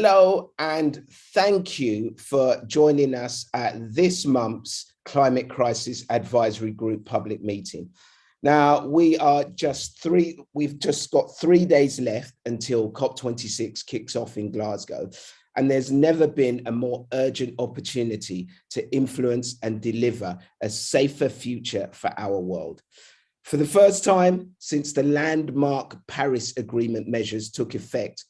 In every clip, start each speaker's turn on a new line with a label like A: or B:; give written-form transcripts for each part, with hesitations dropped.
A: Hello, and thank you for joining us at this month's Climate Crisis Advisory Group public meeting. Now, we've just got 3 days left until COP26 kicks off in Glasgow, and there's never been a more urgent opportunity to influence and deliver a safer future for our world. For the first time since the landmark Paris Agreement measures took effect,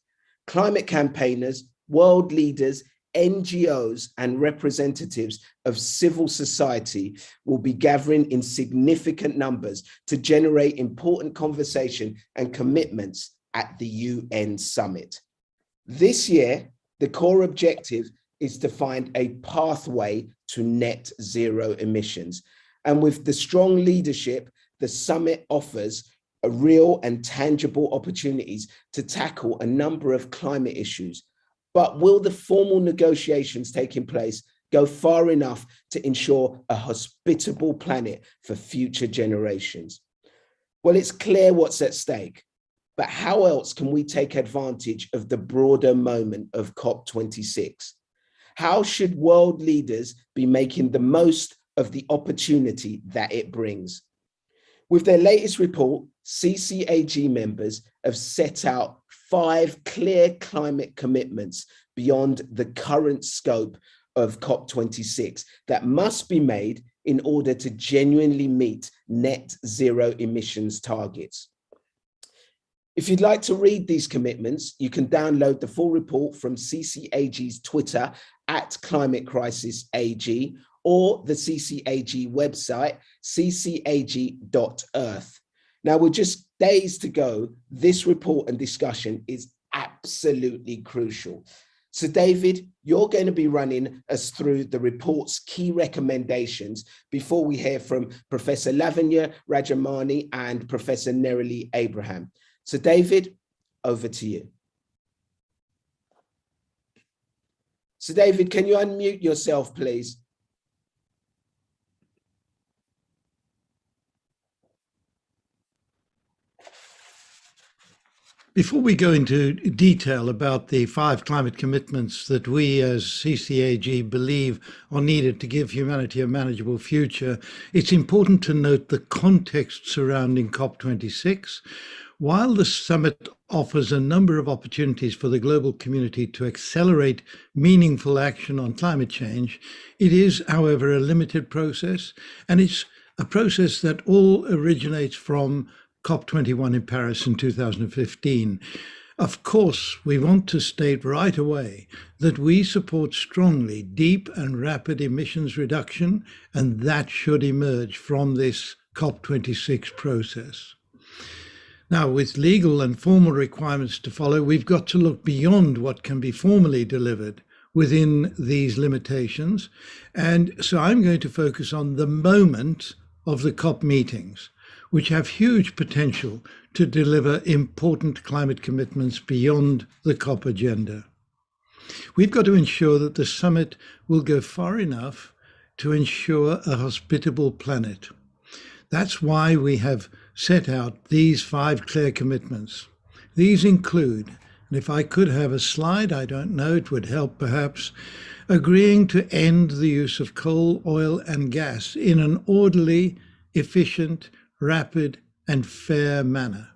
A: climate campaigners, world leaders, NGOs, and representatives of civil society will be gathering in significant numbers to generate important conversation and commitments at the UN summit. This year, the core objective is to find a pathway to net zero emissions. And with the strong leadership the summit offers, real and tangible opportunities to tackle a number of climate issues. But will the formal negotiations taking place go far enough to ensure a hospitable planet for future generations? Well, it's clear what's at stake, but how else can we take advantage of the broader moment of COP26? How should world leaders be making the most of the opportunity that it brings? With their latest report, CCAG members have set out 5 clear climate commitments beyond the current scope of COP26 that must be made in order to genuinely meet net zero emissions targets. If you'd like to read these commitments, you can download the full report from CCAG's Twitter @ClimateCrisisAG or the CCAG website, ccag.earth. Now, with just days to go, this report and discussion is absolutely crucial. So, David, you're going to be running us through the report's key recommendations before we hear from Professor Lavanya Rajamani and Professor Nerali Abraham. So, David, over to you. So, David, can you unmute yourself, please?
B: Before we go into detail about the 5 climate commitments that we as CCAG believe are needed to give humanity a manageable future, it's important to note the context surrounding COP26. While the summit offers a number of opportunities for the global community to accelerate meaningful action on climate change, it is, however, a limited process, and it's a process that all originates from COP21 in Paris in 2015. Of course, we want to state right away that we support strongly deep and rapid emissions reduction, and that should emerge from this COP26 process. Now, with legal and formal requirements to follow, we've got to look beyond what can be formally delivered within these limitations. And so I'm going to focus on the moment of the COP meetings, which have huge potential to deliver important climate commitments beyond the COP agenda. We've got to ensure that the summit will go far enough to ensure a hospitable planet. That's why we have set out these 5 clear commitments. These include, and if I could have a slide, I don't know, it would help perhaps, agreeing to end the use of coal, oil, and gas in an orderly, efficient, rapid and fair manner.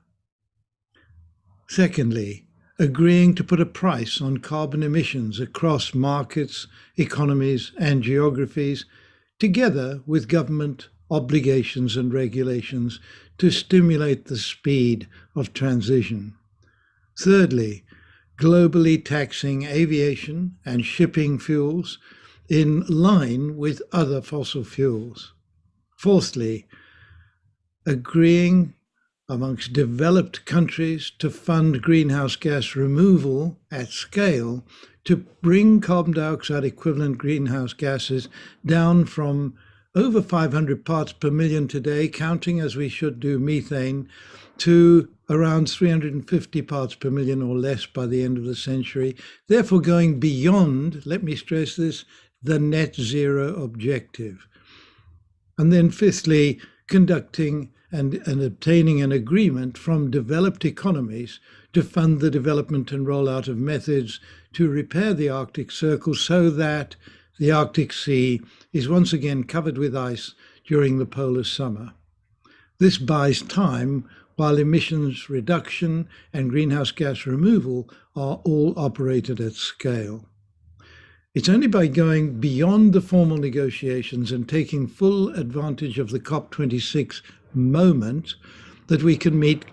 B: Secondly, agreeing to put a price on carbon emissions across markets, economies and geographies, together with government obligations and regulations to stimulate the speed of transition. Thirdly, globally taxing aviation and shipping fuels in line with other fossil fuels. Fourthly, agreeing amongst developed countries to fund greenhouse gas removal at scale to bring carbon dioxide equivalent greenhouse gases down from over 500 parts per million today, counting as we should do methane, to around 350 parts per million or less by the end of the century, therefore going beyond, let me stress this, the net zero objective. And then fifthly, conducting and obtaining an agreement from developed economies to fund the development and rollout of methods to repair the Arctic Circle so that the Arctic Sea is once again covered with ice during the polar summer. This buys time while emissions reduction and greenhouse gas removal are all operated at scale. It's only by going beyond the formal negotiations and taking full advantage of the COP26 moment that we can meet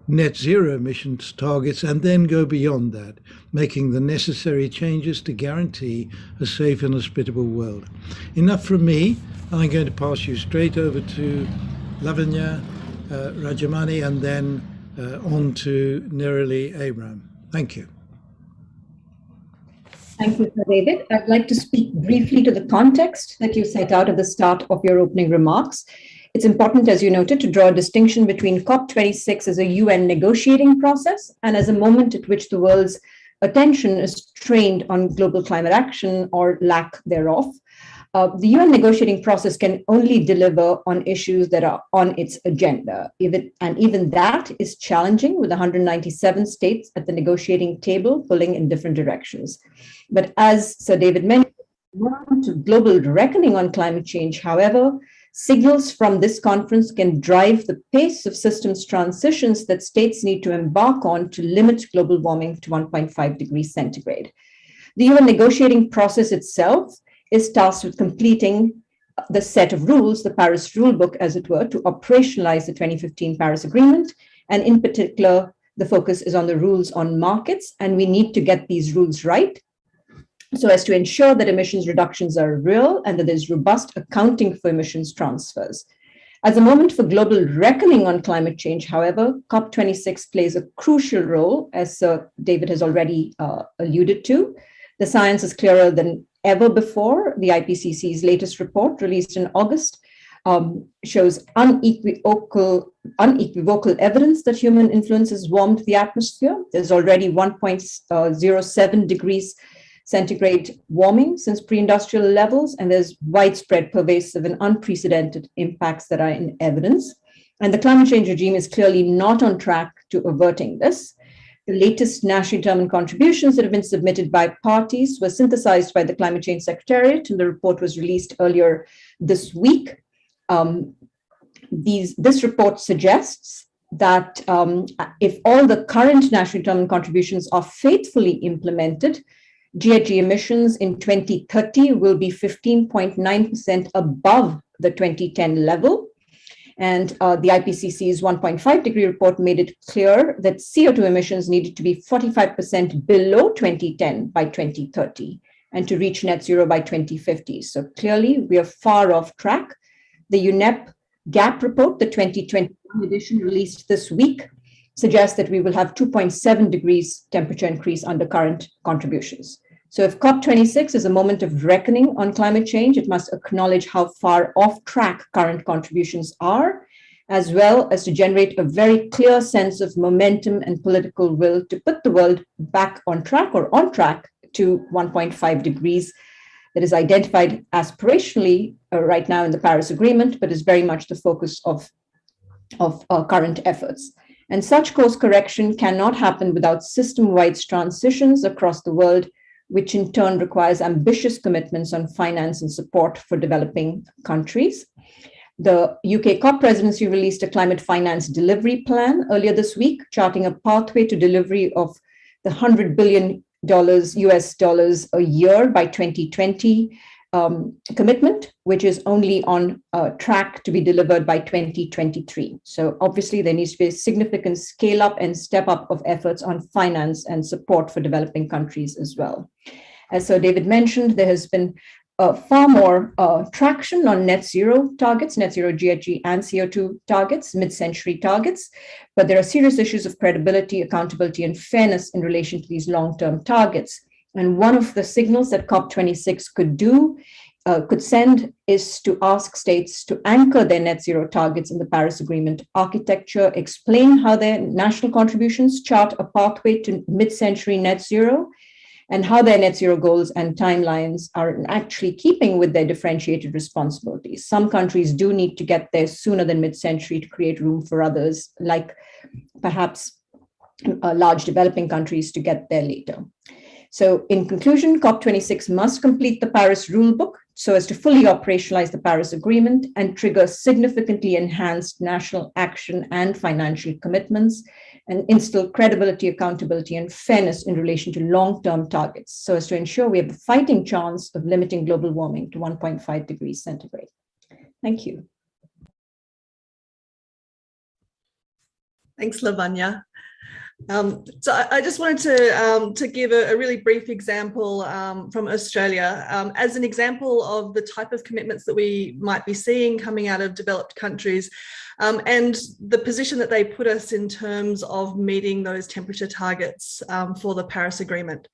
B: net zero emissions targets and then go beyond that, making the necessary changes to guarantee a safe and hospitable world. Enough from me. I'm going to pass you straight over to Lavanya Rajamani and then on to Nerali Abram. Thank you.
C: Thank you, Sir David. I'd like to speak briefly to the context that you set out at the start of your opening remarks. It's important, as you noted, to draw a distinction between COP26 as a UN negotiating process and as a moment at which the world's attention is trained on global climate action or lack thereof. The UN negotiating process can only deliver on issues that are on its agenda. Even that is challenging, with 197 states at the negotiating table pulling in different directions. But as Sir David mentioned, to global reckoning on climate change, however, signals from this conference can drive the pace of systems transitions that states need to embark on to limit global warming to 1.5 degrees centigrade. The UN negotiating process itself is tasked with completing the set of rules, the Paris Rulebook, as it were, to operationalize the 2015 Paris Agreement. And in particular, the focus is on the rules on markets, and we need to get these rules right so as to ensure that emissions reductions are real and that there's robust accounting for emissions transfers. As a moment for global reckoning on climate change, however, COP26 plays a crucial role, as Sir David has already alluded to. The science is clearer than ever before. The IPCC's latest report, released in August, shows unequivocal evidence that human influence has warmed the atmosphere. There's already 1.07 degrees centigrade warming since pre-industrial levels, and there's widespread, pervasive, and unprecedented impacts that are in evidence. And the climate change regime is clearly not on track to averting this. The latest nationally determined contributions that have been submitted by parties were synthesized by the Climate Change Secretariat, and the report was released earlier this week. This report suggests that if all the current nationally determined contributions are faithfully implemented, GHG emissions in 2030 will be 15.9% above the 2010 level. And the IPCC's 1.5 degree report made it clear that CO2 emissions needed to be 45% below 2010 by 2030 and to reach net zero by 2050. So clearly, we are far off track. The UNEP GAP report, the 2021 edition released this week, suggests that we will have 2.7 degrees temperature increase under current contributions. So if COP26 is a moment of reckoning on climate change, it must acknowledge how far off track current contributions are, as well as to generate a very clear sense of momentum and political will to put the world back on track or on track to 1.5 degrees that is identified aspirationally right now in the Paris Agreement, but is very much the focus of current efforts. And such course correction cannot happen without system-wide transitions across the world, which in turn requires ambitious commitments on finance and support for developing countries. The UK COP presidency released a climate finance delivery plan earlier this week, charting a pathway to delivery of the $100 billion US dollars a year by 2020 commitment, which is only on track to be delivered by 2023. So obviously there needs to be a significant scale up and step up of efforts on finance and support for developing countries as well. As Sir David mentioned, there has been far more traction on net zero targets, net zero GHG and CO2 targets, mid-century targets, but there are serious issues of credibility, accountability, and fairness in relation to these long-term targets. And one of the signals that COP26 could send is to ask states to anchor their net zero targets in the Paris Agreement architecture, explain how their national contributions chart a pathway to mid-century net zero, and how their net zero goals and timelines are actually keeping with their differentiated responsibilities. Some countries do need to get there sooner than mid-century to create room for others, like perhaps large developing countries to get there later. So in conclusion, COP26 must complete the Paris rulebook so as to fully operationalize the Paris Agreement and trigger significantly enhanced national action and financial commitments, and instill credibility, accountability, and fairness in relation to long-term targets so as to ensure we have a fighting chance of limiting global warming to 1.5 degrees centigrade. Thank you.
D: Thanks, Lavanya. So I just wanted to give a really brief example from Australia as an example of the type of commitments that we might be seeing coming out of developed countries and the position that they put us in terms of meeting those temperature targets for the Paris Agreement.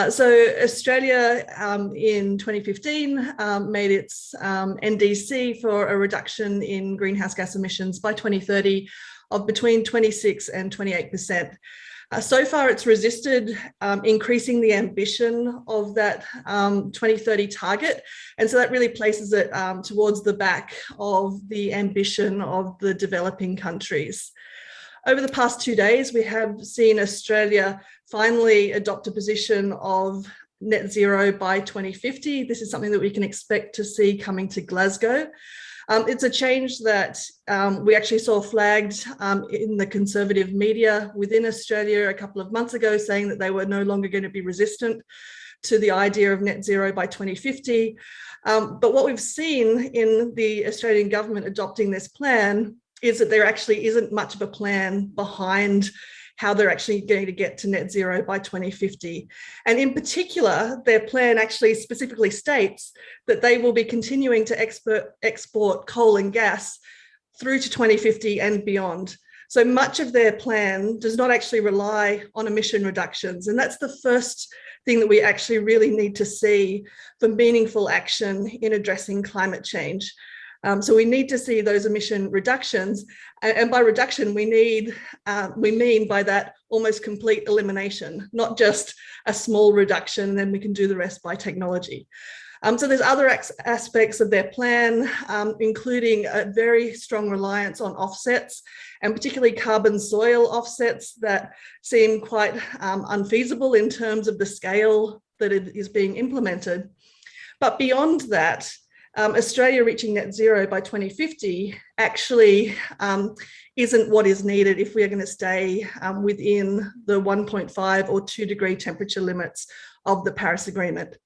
D: So Australia in 2015 made its NDC for a reduction in greenhouse gas emissions by 2030 of between 26 and 28%. So far, it's resisted increasing the ambition of that 2030 target. And so that really places it towards the back of the ambition of the developing countries. Over the past 2 days, we have seen Australia finally adopt a position of net zero by 2050. This is something that we can expect to see coming to Glasgow. It's a change that we actually saw flagged in the conservative media within Australia a couple of months ago, saying that they were no longer going to be resistant to the idea of net zero by 2050. But what we've seen in the Australian government adopting this plan is that there actually isn't much of a plan behind how they're actually going to get to net zero by 2050. And in particular, their plan actually specifically states that they will be continuing to export coal and gas through to 2050 and beyond. So much of their plan does not actually rely on emission reductions. And that's the first thing that we actually really need to see for meaningful action in addressing climate change. So we need to see those emission reductions, and by reduction we mean by that almost complete elimination, not just a small reduction and then we can do the rest by technology. So there's other aspects of their plan, including a very strong reliance on offsets, and particularly carbon soil offsets that seem quite unfeasible in terms of the scale that it is being implemented. But beyond that, Australia reaching net zero by 2050 actually isn't what is needed if we are going to stay within the 1.5 or 2 degree temperature limits of the Paris Agreement.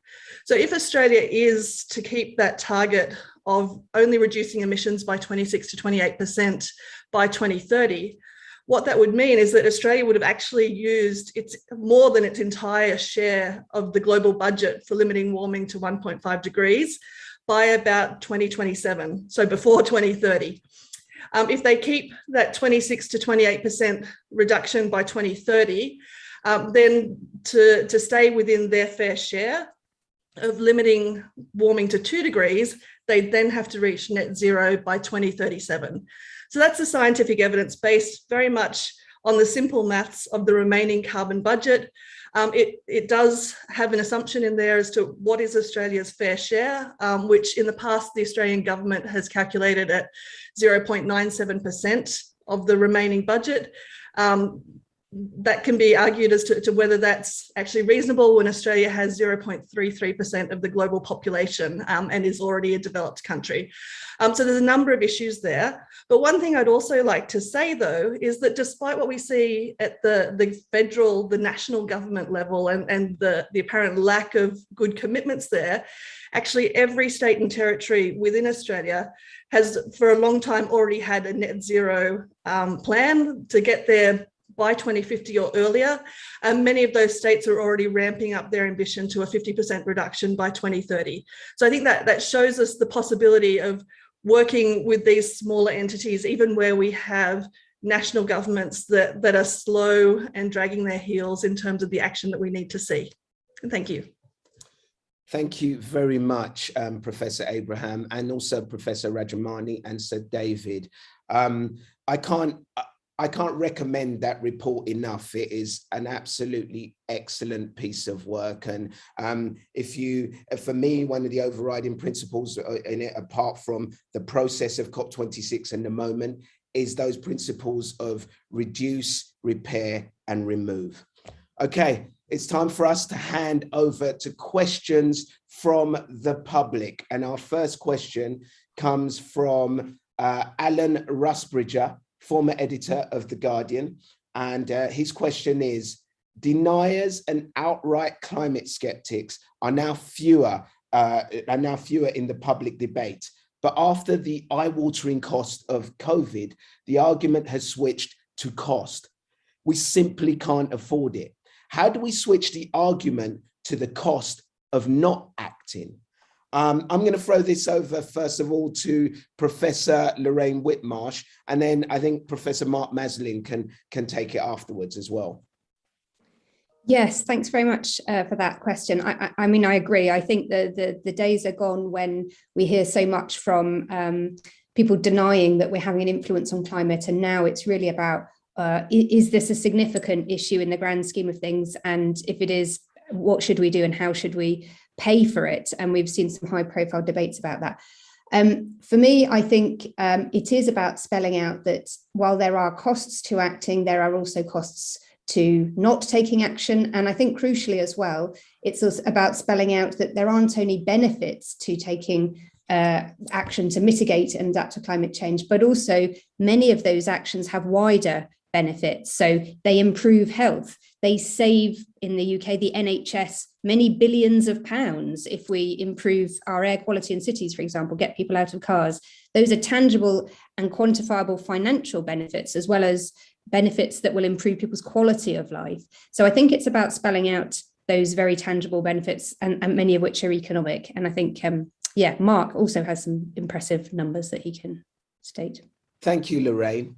D: So if Australia is to keep that target of only reducing emissions by 26 to 28% by 2030, what that would mean is that Australia would have actually used more than its entire share of the global budget for limiting warming to 1.5 degrees by about 2027, so before 2030. If they keep that 26 to 28% reduction by 2030, then to stay within their fair share of limiting warming to 2 degrees, they'd then have to reach net zero by 2037. So that's the scientific evidence based very much on the simple maths of the remaining carbon budget. It does have an assumption in there as to what is Australia's fair share, which in the past the Australian government has calculated at 0.97% of the remaining budget. That can be argued as to whether that's actually reasonable when Australia has 0.33% of the global population and is already a developed country. So there's a number of issues there. But one thing I'd also like to say, though, is that despite what we see at the federal, the national government level and the apparent lack of good commitments there, actually every state and territory within Australia has for a long time already had a net zero plan to get there by 2050 or earlier, and many of those states are already ramping up their ambition to a 50% reduction by 2030. So I think that shows us the possibility of working with these smaller entities, even where we have national governments that are slow and dragging their heels in terms of the action that we need to see. And thank you.
A: Thank you very much, Professor Abraham, and also Professor Rajamani and Sir David. I can't recommend that report enough. It is an absolutely excellent piece of work. And for me, one of the overriding principles in it, apart from the process of COP26 and the moment, is those principles of reduce, repair, and remove. Okay, it's time for us to hand over to questions from the public. And our first question comes from Alan Rusbridger, former editor of The Guardian. And his question is, deniers and outright climate skeptics are now fewer in the public debate. But after the eye-watering cost of COVID, the argument has switched to cost. We simply can't afford it. How do we switch the argument to the cost of not acting? I'm going to throw this over, first of all, to Professor Lorraine Whitmarsh, and then I think Professor Mark Maslin can take it afterwards as well.
C: Yes, thanks very much for that question. I mean, I agree. I think the days are gone when we hear so much from people denying that we're having an influence on climate, and now it's really about is this a significant issue in the grand scheme of things? And if it is, what should we do and how should we pay for it? And we've seen some high profile debates about that. For me, I think it is about spelling out that while there are costs to acting, there are also costs to not taking action. And I think crucially as well, it's also about spelling out that there aren't only benefits to taking action to mitigate and adapt to climate change, but also many of those actions have wider benefits. So they improve health. They save, in the UK, the NHS many billions of pounds if we improve our air quality in cities, for example, get people out of cars. Those are tangible and quantifiable financial benefits, as well as benefits that will improve people's quality of life. So I think it's about spelling out those very tangible benefits, and many of which are economic. And I think, Mark also has some impressive numbers that he can state.
A: Thank you, Lorraine.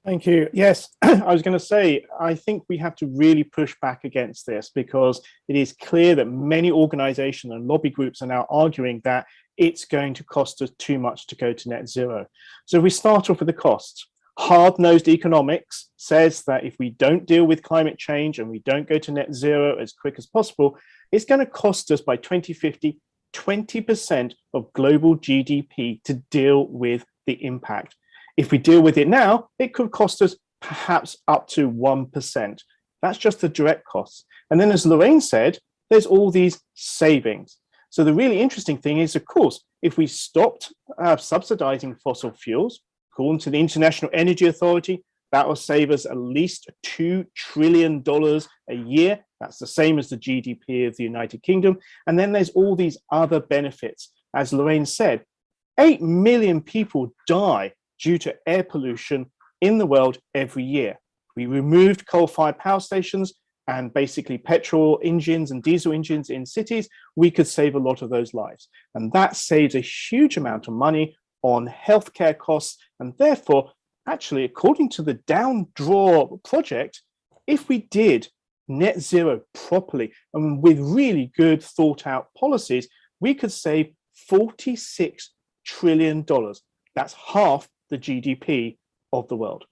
E: Thank you. Yes, I was going to say, I think we have to really push back against this, because it is clear that many organizations and lobby groups are now arguing that it's going to cost us too much to go to net zero. So we start off with the costs. Hard-nosed economics says that if we don't deal with climate change and we don't go to net zero as quick as possible, it's going to cost us by 2050, 20% of global GDP to deal with the impact. If we deal with it now, it could cost us perhaps up to 1%. That's just the direct costs. And then, as Lorraine said, there's all these savings. So the really interesting thing is, of course, if we stopped subsidizing fossil fuels, according to the International Energy Authority, that will save us at least $2 trillion a year. That's the same as the GDP of the United Kingdom. And then there's all these other benefits. As Lorraine said, 8 million people die due to air pollution in the world every year. We removed coal-fired power stations and basically petrol engines and diesel engines in cities. We could save a lot of those lives. And that saves a huge amount of money on healthcare costs. And therefore, actually, according to the Down Draw project, if we did net zero properly and with really good thought out policies, we could save $46 trillion. That's half the GDP of the world.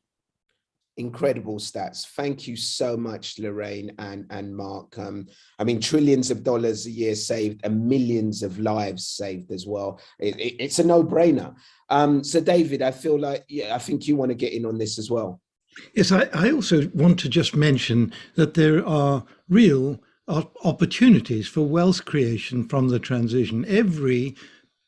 A: Incredible stats. Thank you so much, Lorraine and Mark. I mean, trillions of dollars a year saved and millions of lives saved as well. It's a no-brainer. So David, I feel like, I think you want to get in on this as well.
B: Yes, I also want to just mention that there are real opportunities for wealth creation from the transition. Every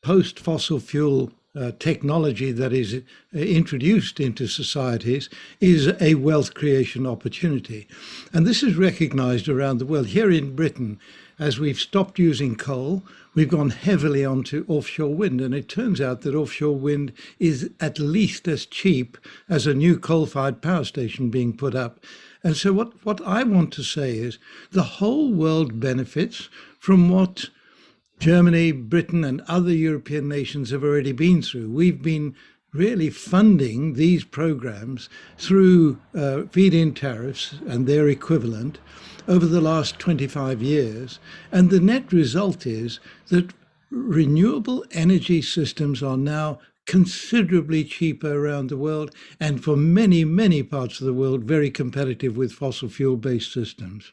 B: post-fossil fuel technology that is introduced into societies is a wealth creation opportunity. And this is recognized around the world. Here in Britain, as we've stopped using coal, we've gone heavily onto offshore wind. And it turns out that offshore wind is at least as cheap as a new coal-fired power station being put up. And so what I want to say is the whole world benefits from what Germany, Britain, and other European nations have already been through. We've been really funding these programs through feed-in tariffs and their equivalent over the last 25 years. And the net result is that renewable energy systems are now considerably cheaper around the world, and for many, many parts of the world, very competitive with fossil fuel-based systems.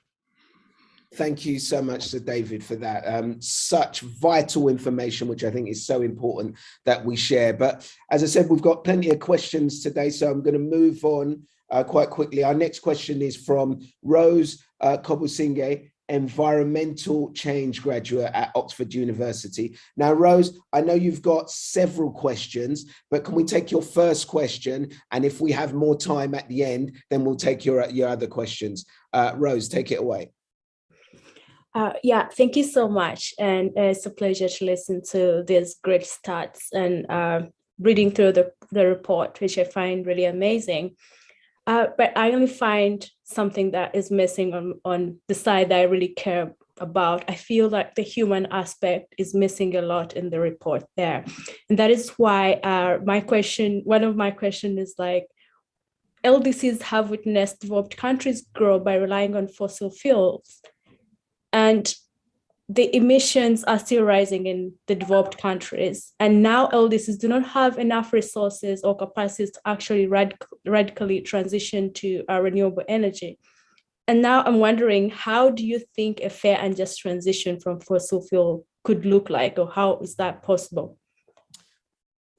A: Thank you so much to David for that. Such vital information, which I think is so important that we share. But as I said, we've got plenty of questions today, so I'm going to move on quite quickly. Our next question is from Rose Kobusinge, environmental change graduate at Oxford University. Now, Rose, I know you've got several questions, but can we take your first question? And if we have more time at the end, then we'll take your other questions. Rose, take it away.
F: Yeah, thank you so much. And it's a pleasure to listen to these great stats and reading through the report, which I find really amazing. But I only find something that is missing on the side that I really care about. I feel like the human aspect is missing a lot in the report there. And that is why one of my questions is like, LDCs have witnessed developed countries grow by relying on fossil fuels. And the emissions are still rising in the developed countries. And now LDCs do not have enough resources or capacities to actually radically transition to renewable energy. And now I'm wondering, how do you think a fair and just transition from fossil fuel could look like, or how is that possible?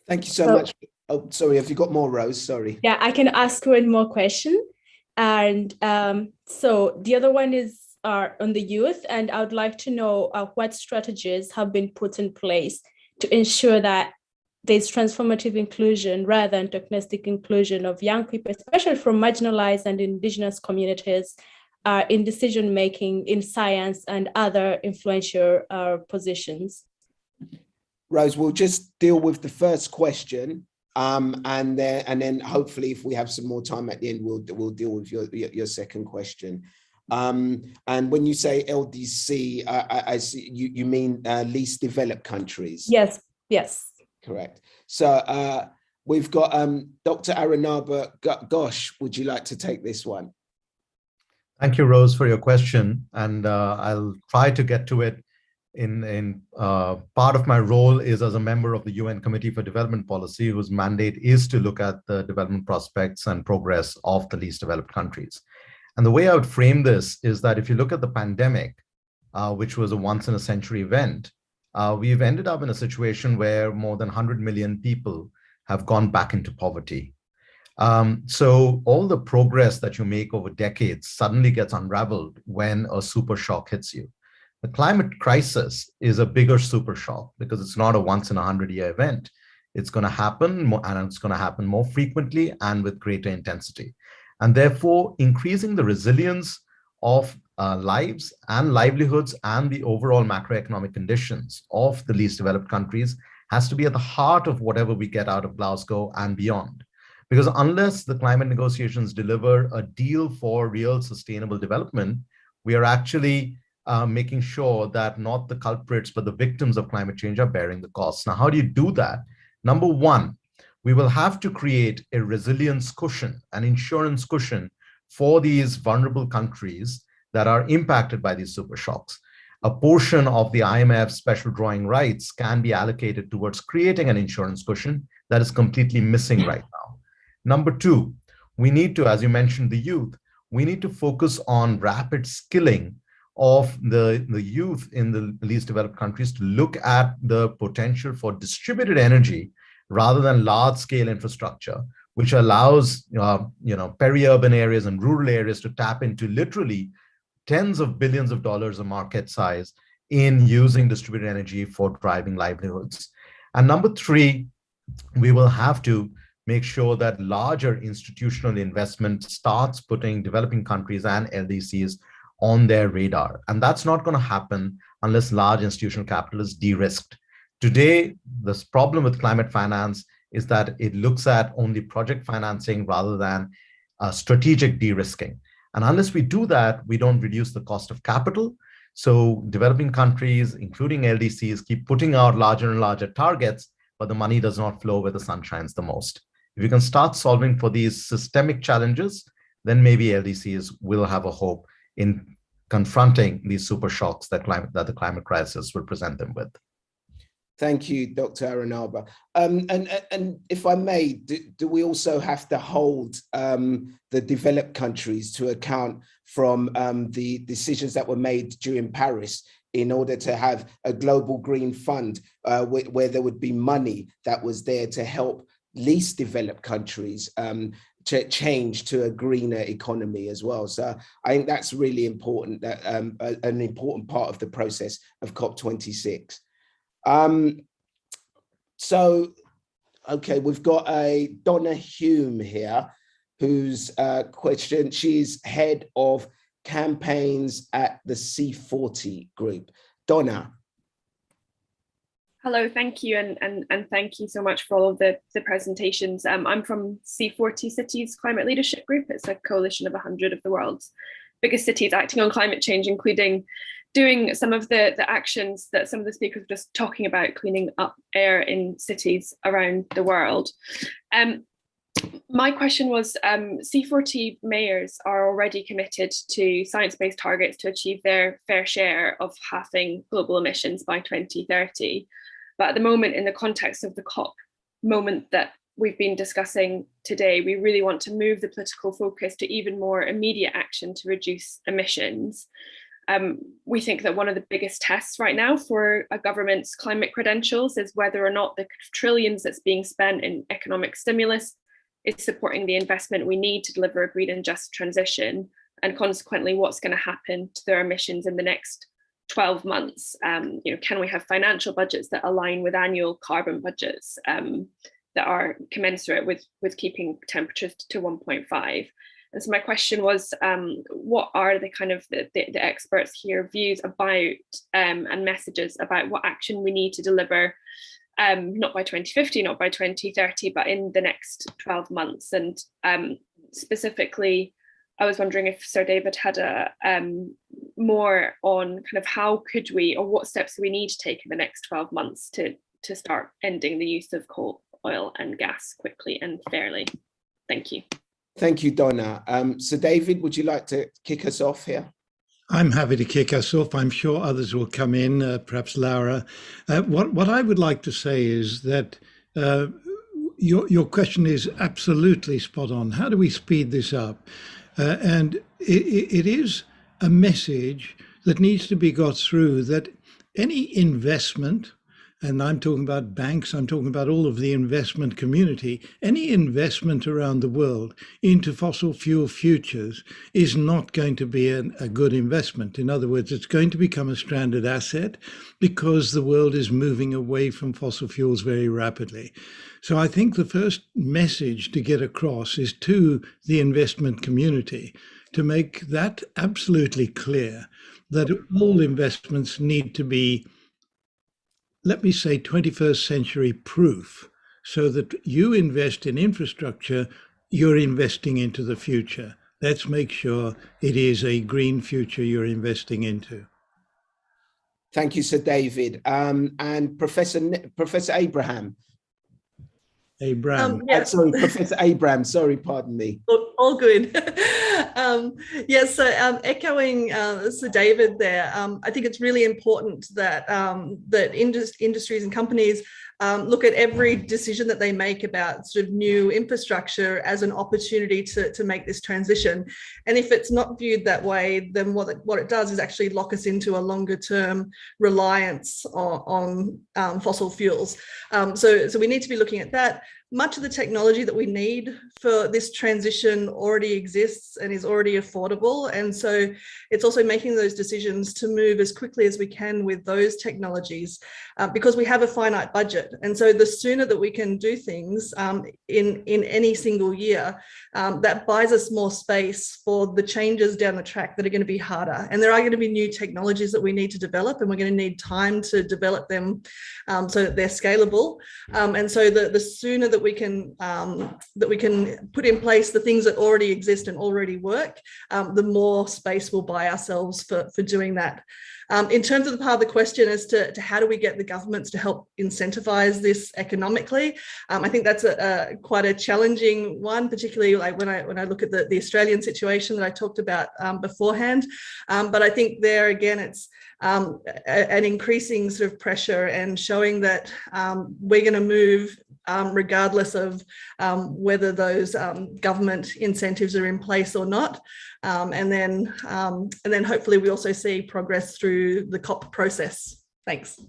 A: Thank you so much. Oh, sorry, have you got more, Rose? Sorry.
F: Yeah, I can ask one more question. And so the other one is on the youth, and I would like to know what strategies have been put in place to ensure that there's transformative inclusion rather than tokenistic inclusion of young people, especially from marginalized and indigenous communities, in decision-making, in science and other influential positions.
A: Rose, we'll just deal with the first question, and then hopefully if we have some more time at the end, we'll deal with your second question. And when you say LDC, I see you mean least developed countries?
F: Yes, yes.
A: Correct. So we've got Dr. Aranaba Ghosh. Would you like to take this one?
G: Thank you, Rose, for your question. And I'll try to get to it in part of my role is as a member of the UN Committee for Development Policy, whose mandate is to look at the development prospects and progress of the least developed countries. And the way I would frame this is that if you look at the pandemic, which was a once in a century event, we've ended up in a situation where more than 100 million people have gone back into poverty. So all the progress that you make over decades suddenly gets unraveled when a super shock hits you. The climate crisis is a bigger super shock because it's not a once in a 100-year event. It's going to happen, and it's going to happen more frequently and with greater intensity. And therefore, increasing the resilience of lives and livelihoods and the overall macroeconomic conditions of the least developed countries has to be at the heart of whatever we get out of Glasgow and beyond. Because unless the climate negotiations deliver a deal for real sustainable development, we are actually making sure that not the culprits, but the victims of climate change are bearing the costs. Now, how do you do that? Number one, we will have to create a resilience cushion, an insurance cushion for these vulnerable countries that are impacted by these super shocks. A portion of the IMF special drawing rights can be allocated towards creating an insurance cushion that is completely missing right now. Number two, we need to, as you mentioned, the youth, we need to focus on rapid skilling of the youth in the least developed countries to look at the potential for distributed energy rather than large-scale infrastructure, which allows peri-urban areas and rural areas to tap into literally tens of billions of dollars of market size in using distributed energy for driving livelihoods. And number three, we will have to make sure that larger institutional investment starts putting developing countries and LDCs on their radar. And that's not going to happen unless large institutional capital is de-risked. Today, this problem with climate finance is that it looks at only project financing rather than strategic de-risking. And unless we do that, we don't reduce the cost of capital. So developing countries, including LDCs, keep putting out larger and larger targets, but the money does not flow where the sun shines the most. If you can start solving for these systemic challenges, then maybe LDCs will have a hope in confronting these super shocks that the climate crisis will present them with.
A: Thank you, Dr. Aranaba. And if I may, do we also have to hold the developed countries to account from the decisions that were made during Paris in order to have a global green fund where there would be money that was there to help least developed countries to change to a greener economy as well? So I think that's really important, that an important part of the process of COP26. So, okay, we've got a Donna Hume here, whose question, she's head of campaigns at the C40 group. Donna.
H: Hello, thank you, and thank you so much for all of the presentations. I'm from C40 Cities Climate Leadership Group. It's a coalition of 100 of the world's biggest cities acting on climate change, including doing some of the actions that some of the speakers were just talking about, cleaning up air in cities around the world. My question was, C40 mayors are already committed to science-based targets to achieve their fair share of halving global emissions by 2030. But at the moment, in the context of the COP moment that we've been discussing today, we really want to move the political focus to even more immediate action to reduce emissions. We think that one of the biggest tests right now for a government's climate credentials is whether or not the trillions that's being spent in economic stimulus is supporting the investment we need to deliver a green and just transition, and consequently what's going to happen to their emissions in the next 12 months. Can we have financial budgets that align with annual carbon budgets that are commensurate with keeping temperatures to 1.5? And so my question was, what are the kind of the experts here views about and messages about what action we need to deliver, not by 2050, not by 2030, but in the next 12 months? And specifically, I was wondering if Sir David had a more on kind of how could we, or what steps do we need to take in the next 12 months to start ending the use of coal, oil and gas quickly and fairly. Thank you.
A: Thank you, Donna. So David, would you like to kick us off here?
B: I'm happy to kick us off. I'm sure others will come in, perhaps Laura. What I would like to say is that your question is absolutely spot on. How do we speed this up? And it is a message that needs to be got through, that any investment, and I'm talking about banks, I'm talking about all of the investment community, any investment around the world into fossil fuel futures is not going to be a good investment. In other words, it's going to become a stranded asset because the world is moving away from fossil fuels very rapidly. So I think the first message to get across is to the investment community to make that absolutely clear, that all investments need to be, let me say, 21st century proof, so that you invest in infrastructure, you're investing into the future. Let's make sure it is a green future you're investing into.
A: Thank you, Sir David. And Professor Abraham.
D: Yes.
A: Sorry, Professor Abraham, sorry, pardon me.
D: All good. Yes, so echoing Sir David there, I think it's really important that that industries and companies look at every decision that they make about sort of new infrastructure as an opportunity to make this transition. And if it's not viewed that way, then what it does is actually lock us into a longer term reliance on fossil fuels. So we need to be looking at that. Much of the technology that we need for this transition already exists and is already affordable. And so it's also making those decisions to move as quickly as we can with those technologies because we have a finite budget. And so the sooner that we can do things in any single year, that buys us more space for the changes down the track that are going to be harder. And there are going to be new technologies that we need to develop, and we're going to need time to develop them so that they're scalable. And so the sooner that we can put in place the things that already exist and already work, the more space we'll buy ourselves for doing that. In terms of the part of the question as to how do we get the governments to help incentivize this economically, I think that's quite a challenging one, particularly like when I look at the Australian situation that I talked about beforehand. But I think there again, it's an increasing sort of pressure and showing that we're going to move regardless of whether those government incentives are in place or not. And then hopefully we also see progress through the COP process. Thanks.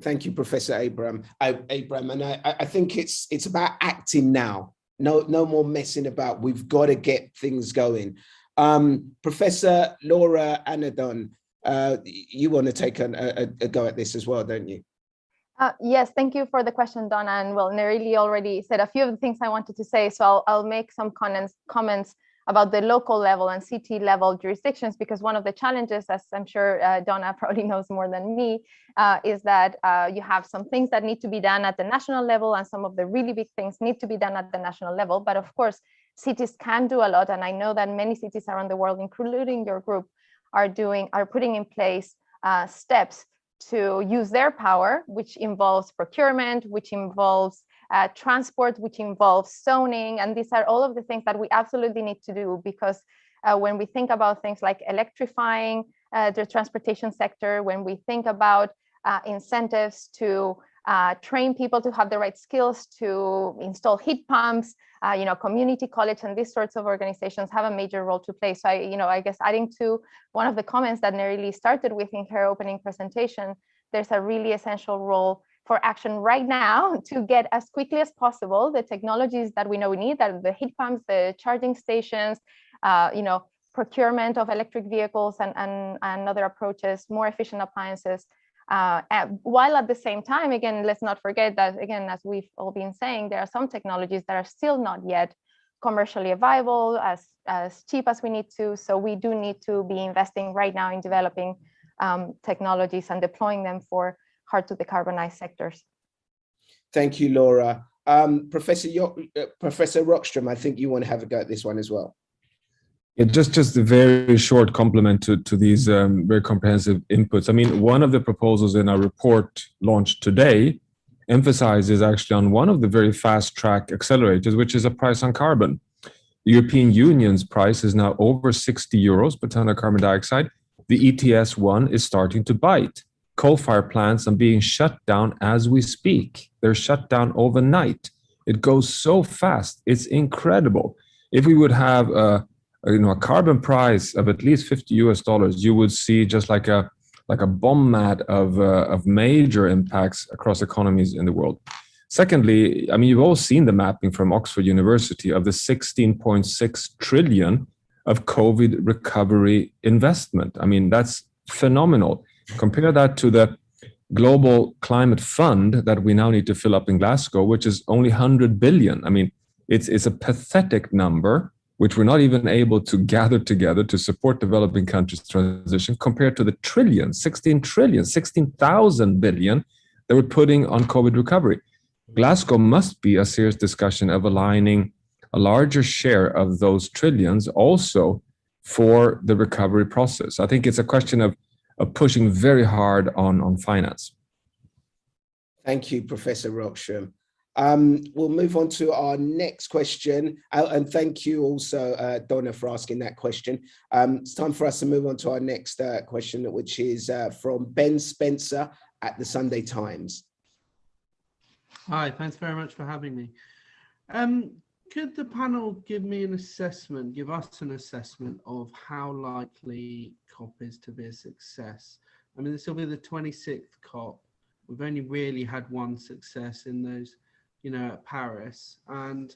A: Thank you, Professor Abram. And I think it's about acting now. No more messing about. We've got to get things going. Professor Laura Anadon, you want to take a go at this as well, don't you?
I: Yes, thank you for the question, Donna. And well, Nerili already said a few of the things I wanted to say, so I'll make some comments about the local level and city level jurisdictions, because one of the challenges, as I'm sure Donna probably knows more than me, is that you have some things that need to be done at the national level, and some of the really big things need to be done at the national level. But of course, cities can do a lot, and I know that many cities around the world, including your group, are putting in place steps to use their power, which involves procurement, which involves transport, which involves zoning. And these are all of the things that we absolutely need to do, because when we think about things like electrifying the transportation sector, when we think about incentives to train people to have the right skills to install heat pumps, community college and these sorts of organizations have a major role to play. So I guess adding to one of the comments that Nerili started with in her opening presentation, there's a really essential role for action right now to get as quickly as possible the technologies that we know we need, that the heat pumps, the charging stations, procurement of electric vehicles and other approaches, more efficient appliances. While at the same time, again, let's not forget that, again, as we've all been saying, there are some technologies that are still not yet commercially viable, as cheap as we need to. So we do need to be investing right now in developing technologies and deploying them for hard to decarbonize sectors.
A: Thank you, Laura. Professor Rockstrom, I think you want to have a go at this one as well.
J: Yeah, just a very short compliment to these very comprehensive inputs. I mean, one of the proposals in our report launched today emphasizes actually on one of the very fast track accelerators, which is a price on carbon. The European Union's price is now over 60 euros per ton of carbon dioxide. The ETS one is starting to bite. Coal-fired plants are being shut down as we speak. They're shut down overnight. It goes so fast. It's incredible. If we would have a carbon price of at least $50, you would see just like a bomb mat of major impacts across economies in the world. Secondly, I mean, you've all seen the mapping from Oxford University of the 16.6 trillion of COVID recovery investment. I mean, that's phenomenal. Compare that to the global climate fund that we now need to fill up in Glasgow, which is only 100 billion. I mean, it's a pathetic number, which we're not even able to gather together to support developing countries' transition, compared to the 16,000 billion that we're putting on COVID recovery. Glasgow must be a serious discussion of aligning a larger share of those trillions also for the recovery process. I think it's a question of pushing very hard on finance.
A: Thank you, Professor Rockstrom. We'll move on to our next question. And thank you also, Donna, for asking that question. It's time for us to move on to our next question, which is from Ben Spencer at the Sunday Times.
K: Hi, thanks very much for having me. Could the panel give us an assessment of how likely COP is to be a success? I mean, this will be the 26th COP. We've only really had one success in those, at Paris. And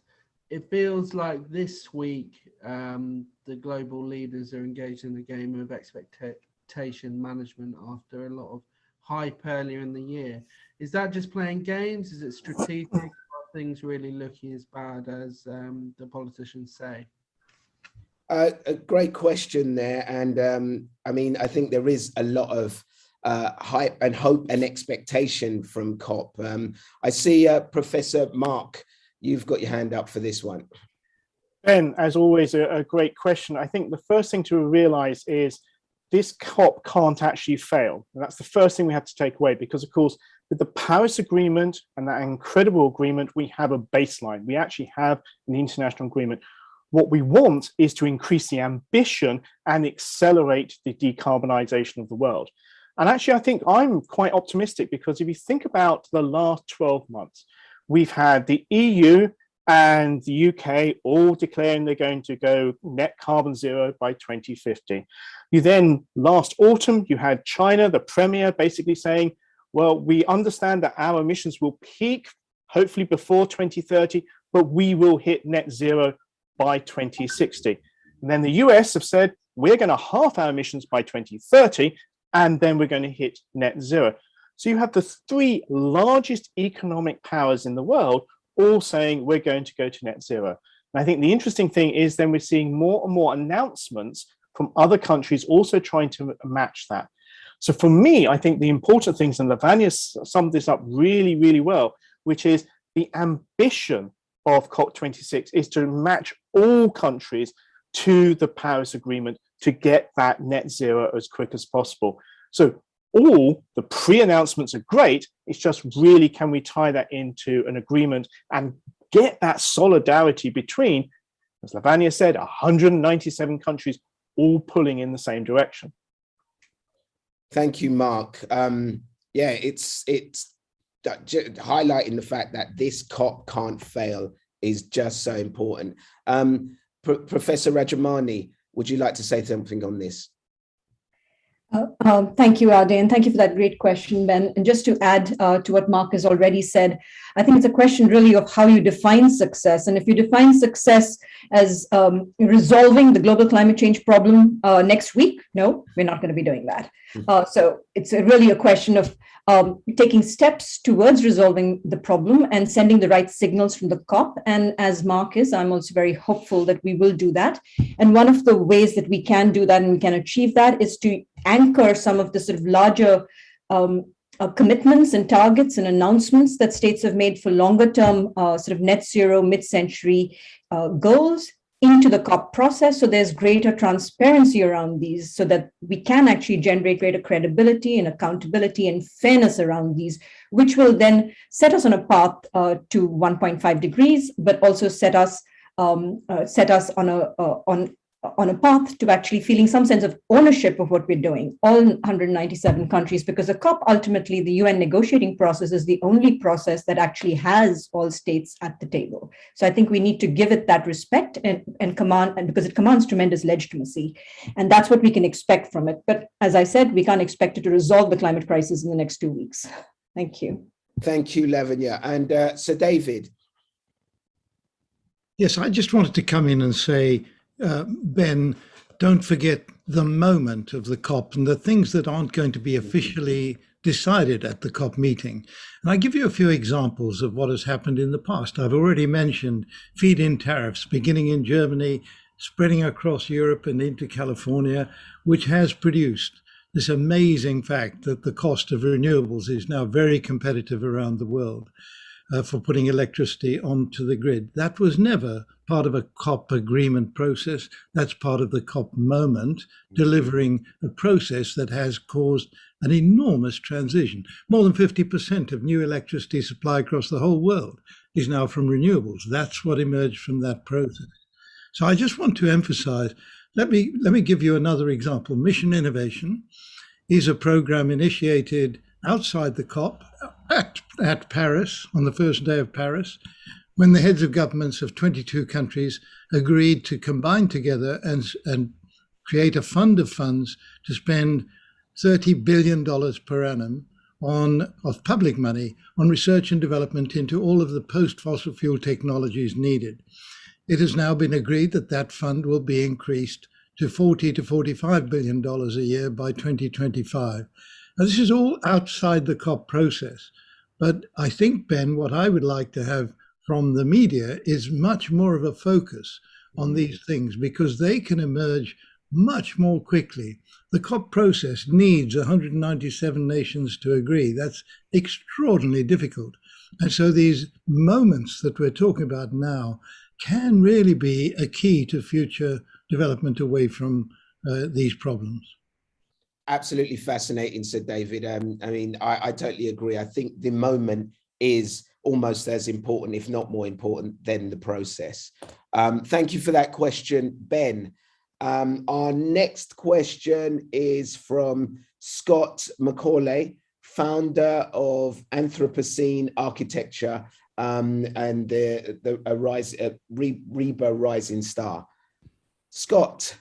K: it feels like this week, the global leaders are engaged in a game of expectation management after a lot of hype earlier in the year. Is that just playing games? Is it strategic? Are things really looking as bad as the politicians say?
A: A great question there. And I mean, I think there is a lot of hype and hope and expectation from COP. I see Professor Mark, you've got your hand up for this one.
E: Ben, as always, a great question. I think the first thing to realize is this COP can't actually fail. And that's the first thing we have to take away, because of course, with the Paris Agreement and that incredible agreement, we have a baseline. We actually have an international agreement. What we want is to increase the ambition and accelerate the decarbonization of the world. And actually, I think I'm quite optimistic, because if you think about the last 12 months, we've had the EU and the UK all declaring they're going to go net carbon zero by 2050. You then, last autumn, you had China, the premier, basically saying, well, we understand that our emissions will peak, hopefully before 2030, but we will hit net zero by 2060. And then the US have said, we're going to halve our emissions by 2030, and then we're going to hit net zero. So you have the three largest economic powers in the world all saying we're going to go to net zero. And I think the interesting thing is then we're seeing more and more announcements from other countries also trying to match that. So for me, I think the important things, and Lavanya summed this up really, really well, which is the ambition of COP26 is to match all countries to the Paris Agreement to get that net zero as quick as possible. So all the pre-announcements are great. It's just really, can we tie that into an agreement and get that solidarity between, as Lavanya said, 197 countries all pulling in the same direction.
A: Thank you, Mark. Yeah, it's highlighting the fact that this COP can't fail is just so important. Professor Rajamani, would you like to say something on this?
C: Thank you, Ade, and thank you for that great question, Ben. And just to add to what Mark has already said, I think it's a question really of how you define success. And if you define success as resolving the global climate change problem next week, no, we're not going to be doing that. So it's really a question of taking steps towards resolving the problem and sending the right signals from the COP. And as Mark is, I'm also very hopeful that we will do that. And one of the ways that we can do that and we can achieve that is to anchor some of the sort of larger commitments and targets and announcements that states have made for longer term sort of net zero mid-century goals into the COP process. So there's greater transparency around these so that we can actually generate greater credibility and accountability and fairness around these, which will then set us on a path to 1.5 degrees, but also set us on a path to actually feeling some sense of ownership of what we're doing, all 197 countries, because the COP, ultimately, the UN negotiating process is the only process that actually has all states at the table. So I think we need to give it that respect and command, and because it commands tremendous legitimacy. And that's what we can expect from it. But as I said, we can't expect it to resolve the climate crisis in the next 2 weeks. Thank you.
A: Thank you, Lavanya. And Sir David.
B: Yes, I just wanted to come in and say, Ben, don't forget the moment of the COP and the things that aren't going to be officially decided at the COP meeting. And I give you a few examples of what has happened in the past. I've already mentioned feed-in tariffs beginning in Germany, spreading across Europe and into California, which has produced this amazing fact that the cost of renewables is now very competitive around the world for putting electricity onto the grid. That was never part of a COP agreement process. That's part of the COP moment, delivering a process that has caused an enormous transition. More than 50% of new electricity supply across the whole world is now from renewables. That's what emerged from that process. So I just want to emphasize, let me give you another example. Mission Innovation is a program initiated outside the COP at Paris, on the first day of Paris, when the heads of governments of 22 countries agreed to combine together and create a fund of funds to spend $30 billion per annum of public money on research and development into all of the post-fossil fuel technologies needed. It has now been agreed that that fund will be increased to $40 to $45 billion a year by 2025. Now, this is all outside the COP process. But I think, Ben, what I would like to have from the media is much more of a focus on these things, because they can emerge much more quickly. The COP process needs 197 nations to agree. That's extraordinarily difficult. And so these moments that we're talking about now can really be a key to future development away from these problems.
A: Absolutely fascinating, Sir David. I mean, I totally agree. I think the moment is almost as important, if not more important, than the process. Thank you for that question, Ben. Our next question is from Scott Macaulay, founder of Anthropocene Architecture and the Reba Rising Star. Scott,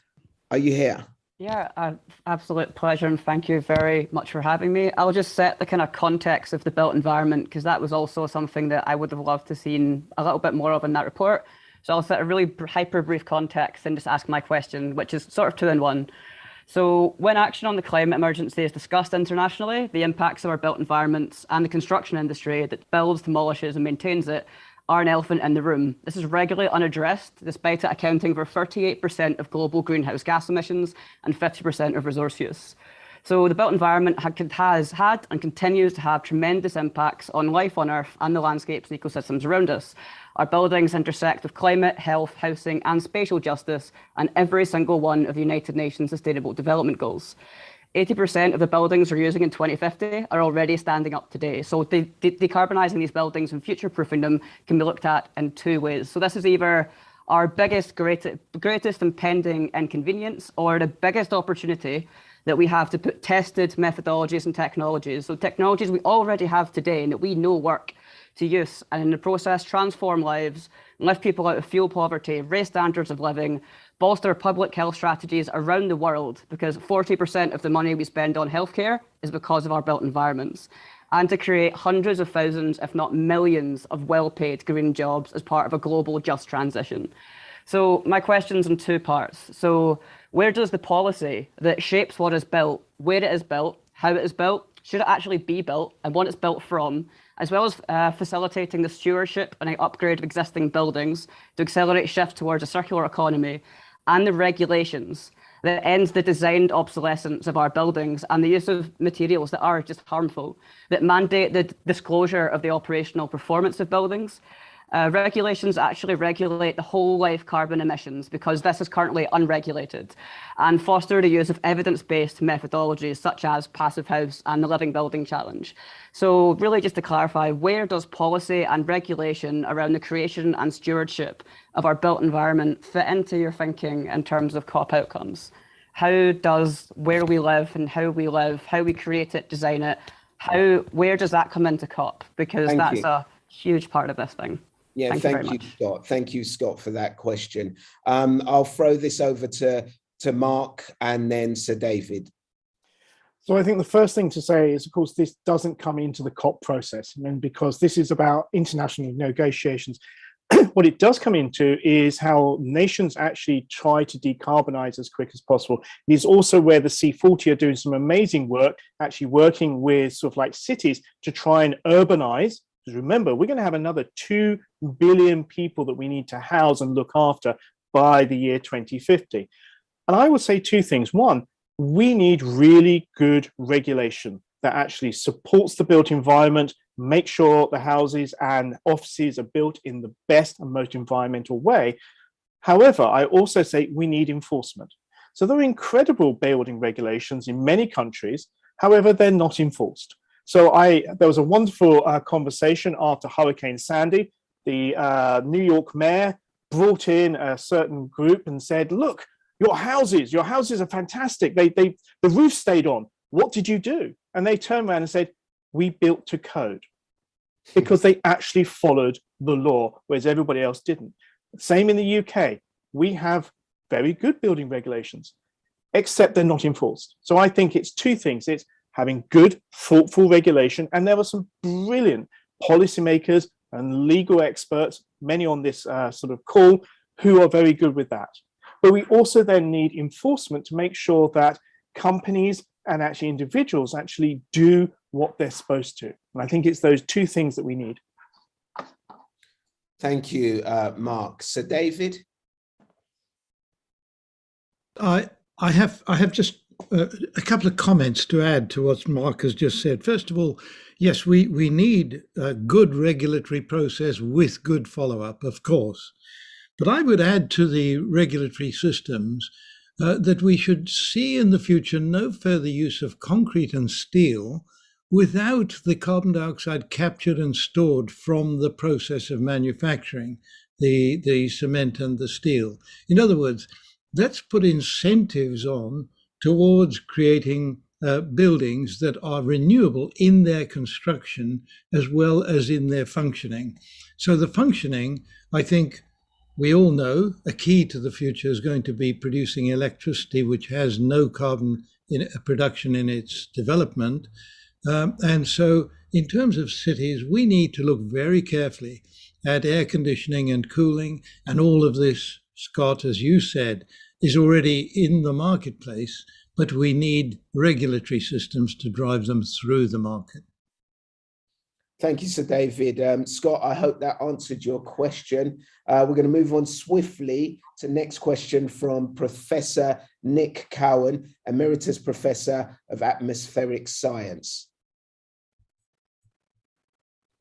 A: are you here?
L: Yeah, absolute pleasure, and thank you very much for having me. I'll just set the kind of context of the built environment, because that was also something that I would have loved to seen a little bit more of in that report. So I'll set a really hyper brief context and just ask my question, which is sort of two in one. So when action on the climate emergency is discussed internationally, the impacts of our built environments and the construction industry that builds, demolishes and maintains it are an elephant in the room. This is regularly unaddressed, despite it accounting for 38% of global greenhouse gas emissions and 50% of resource use. So the built environment has had and continues to have tremendous impacts on life on Earth and the landscapes and ecosystems around us. Our buildings intersect with climate, health, housing and spatial justice and every single one of the United Nations Sustainable Development Goals. 80% of the buildings we're using in 2050 are already standing up today. So decarbonising these buildings and future-proofing them can be looked at in two ways. So this is either our greatest impending inconvenience or the biggest opportunity that we have to put tested methodologies and technologies, so technologies we already have today and that we know work, to use, and in the process transform lives, lift people out of fuel poverty, raise standards of living, bolster public health strategies around the world, because 40% of the money we spend on healthcare is because of our built environments, and to create hundreds of thousands, if not millions, of well-paid green jobs as part of a global just transition. So my question's in two parts. So where does the policy that shapes what is built, where it is built, how it is built, should it actually be built, and what it's built from, as well as facilitating the stewardship and upgrade of existing buildings to accelerate shift towards a circular economy, and the regulations that ends the designed obsolescence of our buildings and the use of materials that are just harmful, that mandate the disclosure of the operational performance of buildings. Regulations actually regulate the whole life carbon emissions, because this is currently unregulated, and foster the use of evidence-based methodologies such as Passive House and the Living Building Challenge. So really just to clarify, where does policy and regulation around the creation and stewardship of our built environment fit into your thinking in terms of COP outcomes? How does where we live and how we create it, design it, where does that come into COP? Because that's a huge part of this thing.
A: Yeah, thank you, Scott. Thank you, Scott, for that question. I'll throw this over to Mark and then Sir David.
E: So I think the first thing to say is, of course, this doesn't come into the COP process, because this is about international negotiations. What it does come into is how nations actually try to decarbonize as quick as possible. It is also where the C40 are doing some amazing work, actually working with sort of like cities to try and urbanize. Because remember, we're going to have another 2 billion people that we need to house and look after by the year 2050. And I would say two things. One, we need really good regulation that actually supports the built environment, make sure the houses and offices are built in the best and most environmental way. However, I also say we need enforcement. So there are incredible building regulations in many countries. However, they're not enforced. So there was a wonderful conversation after Hurricane Sandy. The New York mayor brought in a certain group and said, look, your houses are fantastic. The roof stayed on. What did you do? And they turned around and said, we built to code, because they actually followed the law, whereas everybody else didn't. Same in the UK. We have very good building regulations, except they're not enforced. So I think it's two things. It's having good, thoughtful regulation. And there were some brilliant policymakers and legal experts, many on this sort of call, who are very good with that. But we also then need enforcement to make sure that companies and actually individuals actually do what they're supposed to. And I think it's those two things that we need.
A: Thank you, Mark. Sir David?
B: I have just a couple of comments to add to what Mark has just said. First of all, yes, we need a good regulatory process with good follow-up, of course. But I would add to the regulatory systems that we should see in the future no further use of concrete and steel without the carbon dioxide captured and stored from the process of manufacturing the cement and the steel. In other words, let's put incentives on towards creating buildings that are renewable in their construction as well as in their functioning. So the functioning, I think we all know, a key to the future is going to be producing electricity which has no carbon in production in its development. And so in terms of cities, we need to look very carefully at air conditioning and cooling, and all of this, Scott, as you said, is already in the marketplace, but we need regulatory systems to drive them through the market.
A: Thank you, Sir David. Scott, I hope that answered your question. We're going to move on swiftly to next question from Professor Nick Cowan, Emeritus Professor of Atmospheric Science.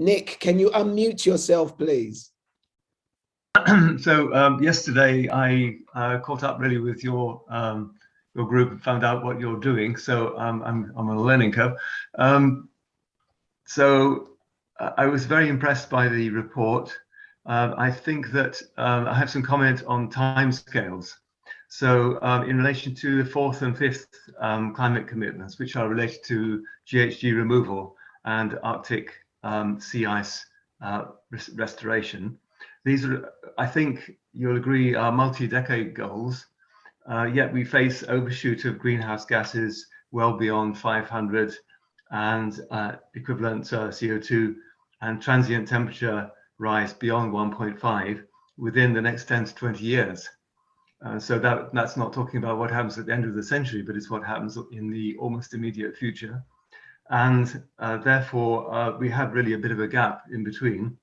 A: Nick, can you unmute yourself, please?
M: So yesterday I caught up really with your group and found out what you're doing. So I'm on a learning curve. So I was very impressed by the report. I think that I have some comment on timescales. So in relation to the 4th and 5th climate commitments, which are related to GHG removal and Arctic sea ice restoration, these are, I think you'll agree, are multi-decade goals, yet we face overshoot of greenhouse gases well beyond 500 and equivalent CO2 and transient temperature rise beyond 1.5 within the next 10 to 20 years. So that's not talking about what happens at the end of the century, but it's what happens in the almost immediate future. And therefore, we have really a bit of a gap in between.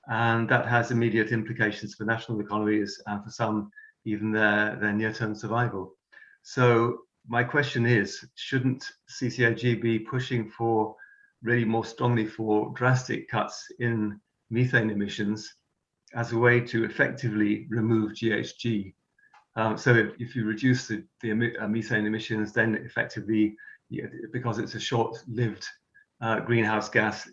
M: And that has immediate implications for national economies and for some, even their near-term survival. So my question is, shouldn't CCAG be pushing for really more strongly for drastic cuts in methane emissions as a way to effectively remove GHG? So if you reduce the methane emissions, then effectively, because it's a short-lived greenhouse gas,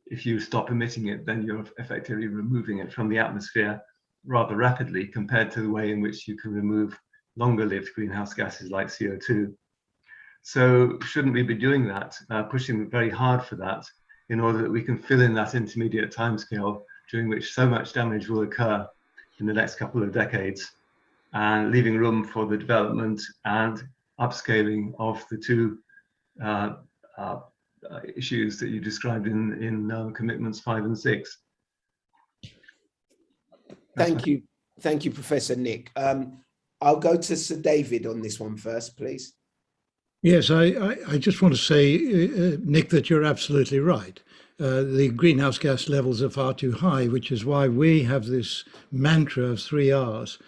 M: if you stop emitting it, then you're effectively removing it from the atmosphere rather rapidly compared to the way in which you can remove longer-lived greenhouse gases like CO2. So shouldn't we be doing that, pushing very hard for that, in order that we can fill in that intermediate timescale during which so much damage will occur in the next couple of decades, and leaving room for the development and upscaling of the two issues that you described in commitments 5 and 6.
A: Thank you, Professor Nick. I'll go to Sir David on this one first, please.
B: Yes, I just want to say, Nick, that you're absolutely right. The greenhouse gas levels are far too high, which is why we have this mantra of 3 Rs.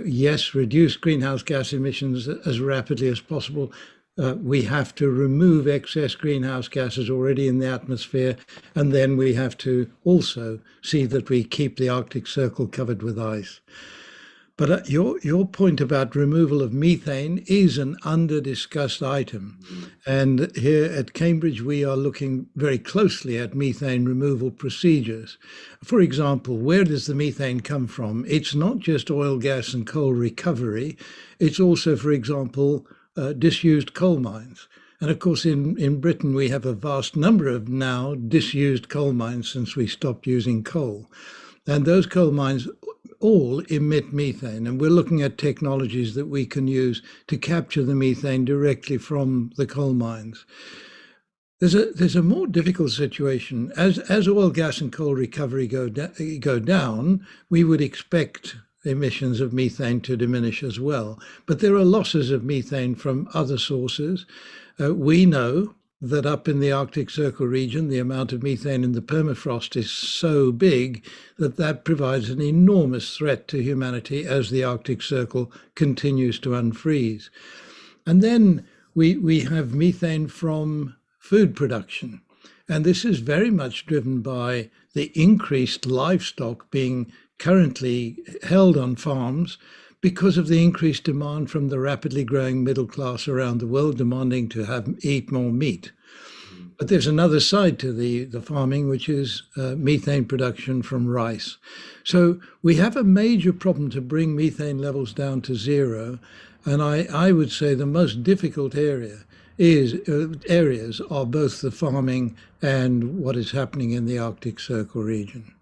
B: Yes, reduce greenhouse gas emissions as rapidly as possible. We have to remove excess greenhouse gases already in the atmosphere, and then we have to also see that we keep the Arctic Circle covered with ice. But your point about removal of methane is an under-discussed item. And here at Cambridge, we are looking very closely at methane removal procedures. For example, where does the methane come from? It's not just oil, gas and coal recovery. It's also, for example, disused coal mines. And of course, in Britain, we have a vast number of now disused coal mines since we stopped using coal. And those coal mines all emit methane, and we're looking at technologies that we can use to capture the methane directly from the coal mines. There's a more difficult situation. As oil, gas and coal recovery go down, we would expect emissions of methane to diminish as well. But there are losses of methane from other sources. We know that up in the Arctic Circle region, the amount of methane in the permafrost is so big that provides an enormous threat to humanity as the Arctic Circle continues to unfreeze. And then we have methane from food production. And this is very much driven by the increased livestock being currently held on farms, because of the increased demand from the rapidly growing middle class around the world demanding to eat more meat. But there's another side to the farming, which is methane production from rice. So we have a major problem to bring methane levels down to zero. And I would say the most difficult areas are both the farming and what is happening in the Arctic Circle region.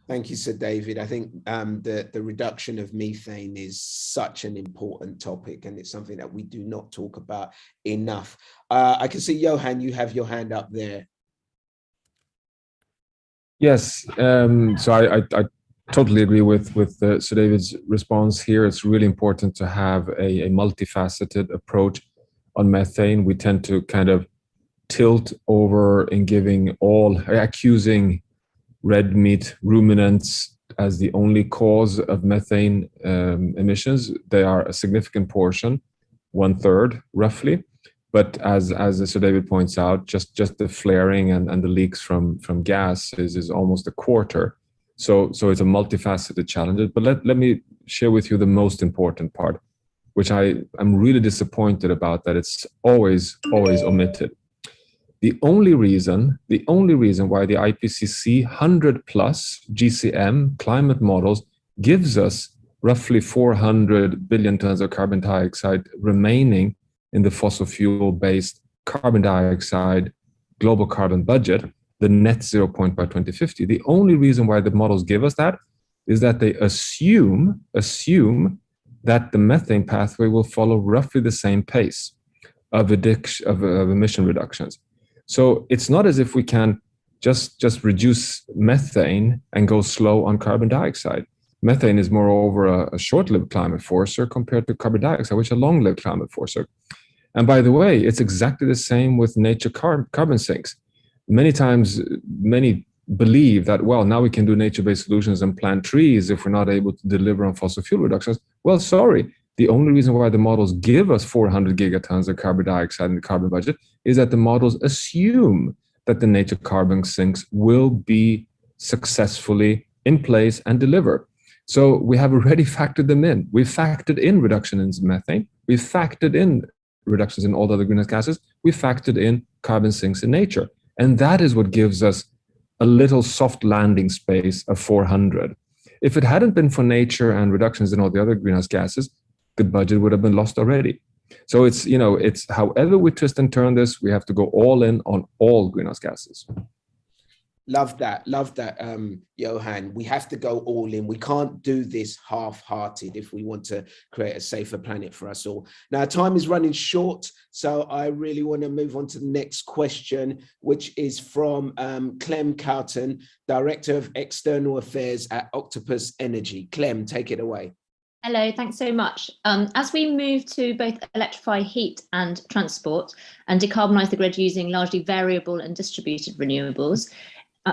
A: Thank you, Sir David. I think the reduction of methane is such an important topic, and it's something that we do not talk about enough. I can see, Johan, you have your hand up there.
J: Yes, so I totally agree with Sir David's response here. It's really important to have a multifaceted approach on methane. We tend to kind of tilt over in accusing red meat ruminants as the only cause of methane emissions. They are a significant portion, 1/3 roughly. But as Sir David points out, just the flaring and the leaks from gas is almost 1/4. So it's a multifaceted challenge. But let me share with you the most important part, which I'm really disappointed about, that it's always omitted. The only reason why the IPCC 100+ GCM climate models gives us roughly 400 billion tons of carbon dioxide remaining in the fossil fuel-based carbon dioxide global carbon budget, the net 0 point by 2050. The only reason why the models give us that is that they assume that the methane pathway will follow roughly the same pace of emission reductions. So it's not as if we can just reduce methane and go slow on carbon dioxide. Methane is moreover a short-lived climate forcer compared to carbon dioxide, which is a long-lived climate forcer. And by the way, it's exactly the same with nature carbon sinks. Many times, many believe that, well, now we can do nature-based solutions and plant trees if we're not able to deliver on fossil fuel reductions. Well, sorry. The only reason why the models give us 400 gigatons of carbon dioxide in the carbon budget is that the models assume that the nature carbon sinks will be successfully in place and deliver. So we have already factored them in. We've factored in reduction in methane. We've factored in reductions in all the other greenhouse gases. We factored in carbon sinks in nature. And that is what gives us a little soft landing space of 400. If it hadn't been for nature and reductions in all the other greenhouse gases, the budget would have been lost already. So it's however we twist and turn this, we have to go all in on all greenhouse gases.
A: Love that, Johan. We have to go all in. We can't do this half-hearted if we want to create a safer planet for us all. Now, time is running short, so I really want to move on to the next question, which is from Clem Cowton, Director of External Affairs at Octopus Energy. Clem, take it away.
N: Hello, thanks so much. As we move to both electrify heat and transport and decarbonise the grid using largely variable and distributed renewables,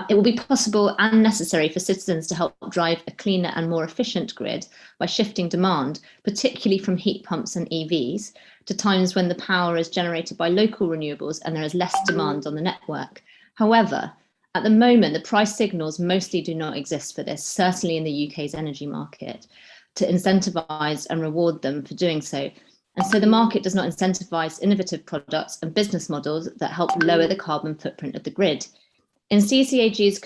N: it will be possible and necessary for citizens to help drive a cleaner and more efficient grid by shifting demand, particularly from heat pumps and EVs, to times when the power is generated by local renewables and there is less demand on the network. However, at the moment, the price signals mostly do not exist for this, certainly in the UK's energy market, to incentivise and reward them for doing so. And so the market does not incentivise innovative products and business models that help lower the carbon footprint of the grid. In CCAG's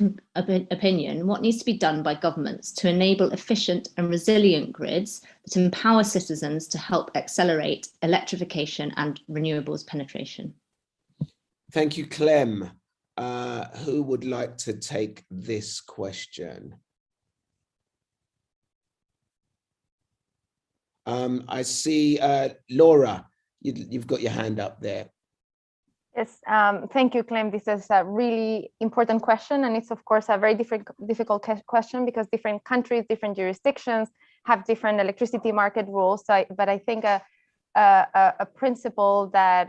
N: opinion, what needs to be done by governments to enable efficient and resilient grids that empower citizens to help accelerate electrification and renewables penetration?
A: Thank you, Clem. Who would like to take this question? I see Laura, you've got your hand up there.
I: Yes, thank you, Clem. This is a really important question, and it's of course a very difficult question because different countries, different jurisdictions have different electricity market rules. But I think a principle that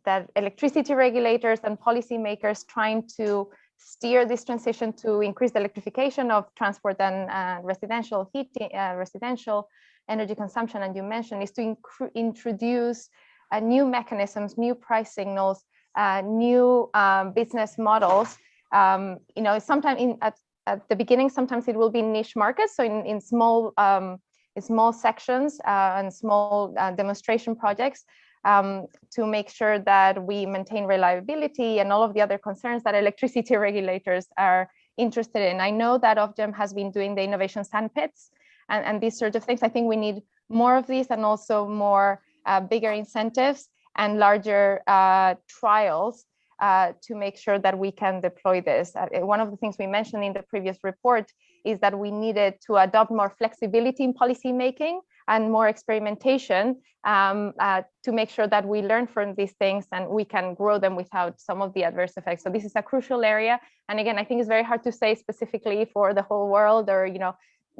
I: that electricity regulators and policymakers trying to steer this transition to increase the electrification of transport and residential heating, residential energy consumption, and you mentioned, is to introduce new mechanisms, new price signals, new business models. Sometimes at the beginning, sometimes it will be niche markets. So in small small sections and small demonstration projects to make sure that we maintain reliability and all of the other concerns that electricity regulators are interested in. I know that Ofgem has been doing the innovation sandpits and these sort of things. I think we need more of these and also more bigger incentives and larger trials to make sure that we can deploy this. One of the things we mentioned in the previous report is that we needed to adopt more flexibility in policy making and more experimentation to make sure that we learn from these things and we can grow them without some of the adverse effects. So this is a crucial area. And again, I think it's very hard to say specifically for the whole world or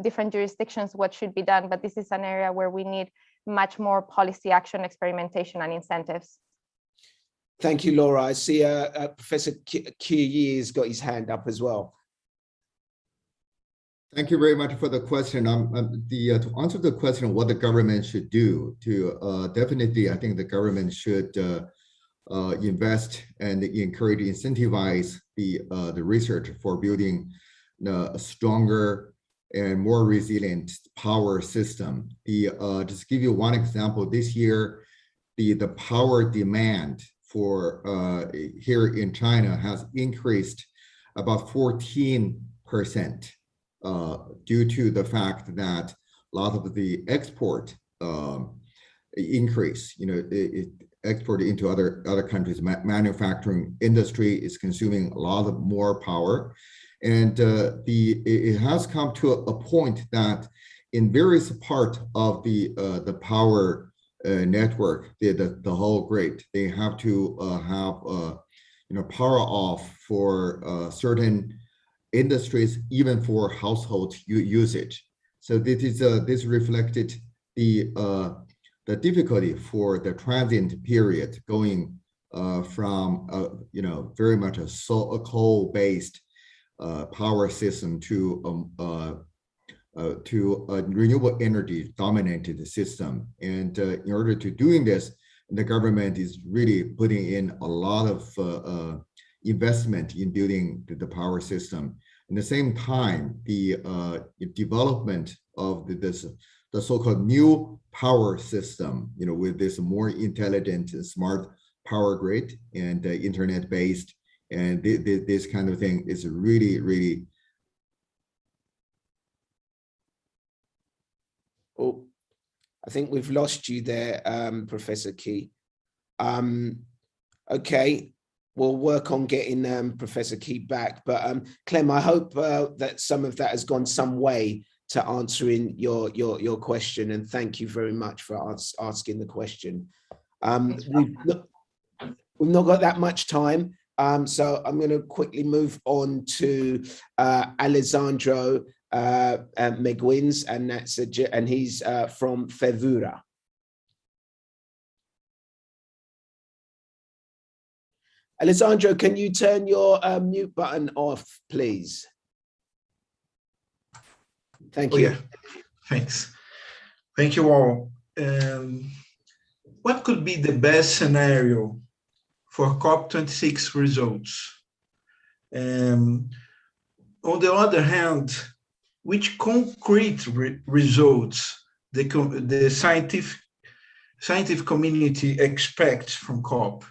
I: different jurisdictions what should be done, but this is an area where we need much more policy action, experimentation, and incentives.
A: Thank you, Laura. I see Professor Qiyi has got his hand up as well.
O: Thank you very much for the question. To answer the question, what the government should do to definitely, I think the government should invest and encourage, incentivize the research for building a stronger and more resilient power system. Just to give you one example, this year, the power demand for here in China has increased about 14% due to the fact that a lot of the export increase, export into other countries. Manufacturing industry is consuming a lot of more power, and it has come to a point that in various parts of the power network, the whole grid, they have to have power off for certain industries, even for household usage. So this reflected the difficulty for the transient period going from very much a coal-based power system to a renewable energy dominated system. And in order to doing this, the government is really putting in a lot of investment in building the power system. At the same time, the development of the so-called new power system, with this more intelligent, smart power grid and internet-based, and this kind of thing is really, really.
A: Oh, I think we've lost you there, Professor Key. Okay, we'll work on getting Professor Key back. But Clem, I hope that some of that has gone some way to answering your question, and thank you very much for asking the question. We've not got that much time, so I'm going to quickly move on to Alessandro Meguins, and he's from Fevura. Alessandro, can you turn your mute button off, please? Thank you.
P: Yeah. Thanks. Thank you all. What could be the best scenario for COP26 results? On the other hand, which concrete results the scientific community expects from COP?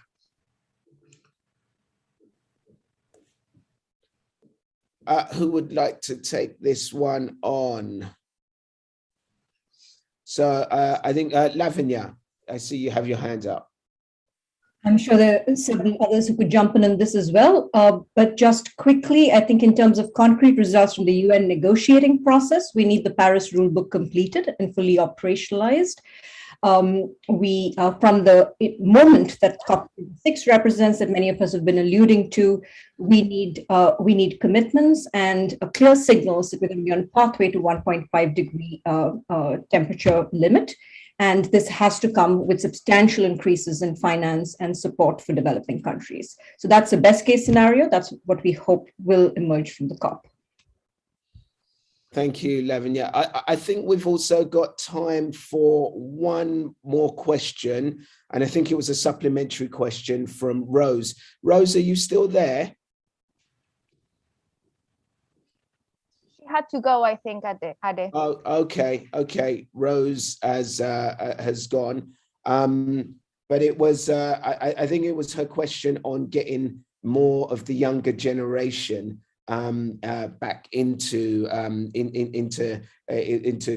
A: Who would like to take this one on? So I think Lavanya, I see you have your hand up.
C: I'm sure there are several others who could jump in on this as well. But just quickly, I think in terms of concrete results from the UN negotiating process, we need the Paris rulebook completed and fully operationalized. From the moment that COP26 represents, that many of us have been alluding to, we need commitments and clear signals that we're going to be on pathway to 1.5 degree temperature limit. And this has to come with substantial increases in finance and support for developing countries. So that's the best case scenario. That's what we hope will emerge from the COP.
A: Thank you, Lavanya. I think we've also got time for one more question, and I think it was a supplementary question from Rose. Rose, are you still there?
I: had to go, I think, Ade.
A: Oh, okay. Rose has gone. But it was, I think it was her question on getting more of the younger generation back into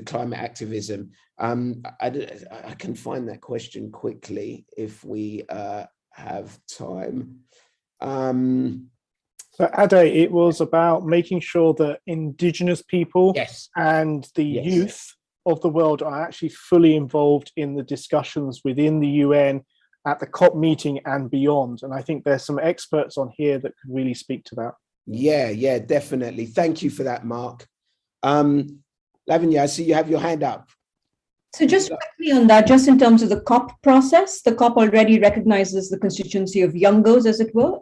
A: climate activism. I can find that question quickly if we have time.
E: So Ade, it was about making sure that Indigenous people and the youth of the world are actually fully involved in the discussions within the UN at the COP meeting and beyond. And I think there's some experts on here that could really speak to that.
A: Yeah, definitely. Thank you for that, Mark. Lavinia, I see you have your hand up.
C: So just quickly on that, just in terms of the COP process, the COP already recognizes the constituency of youngos, as it were,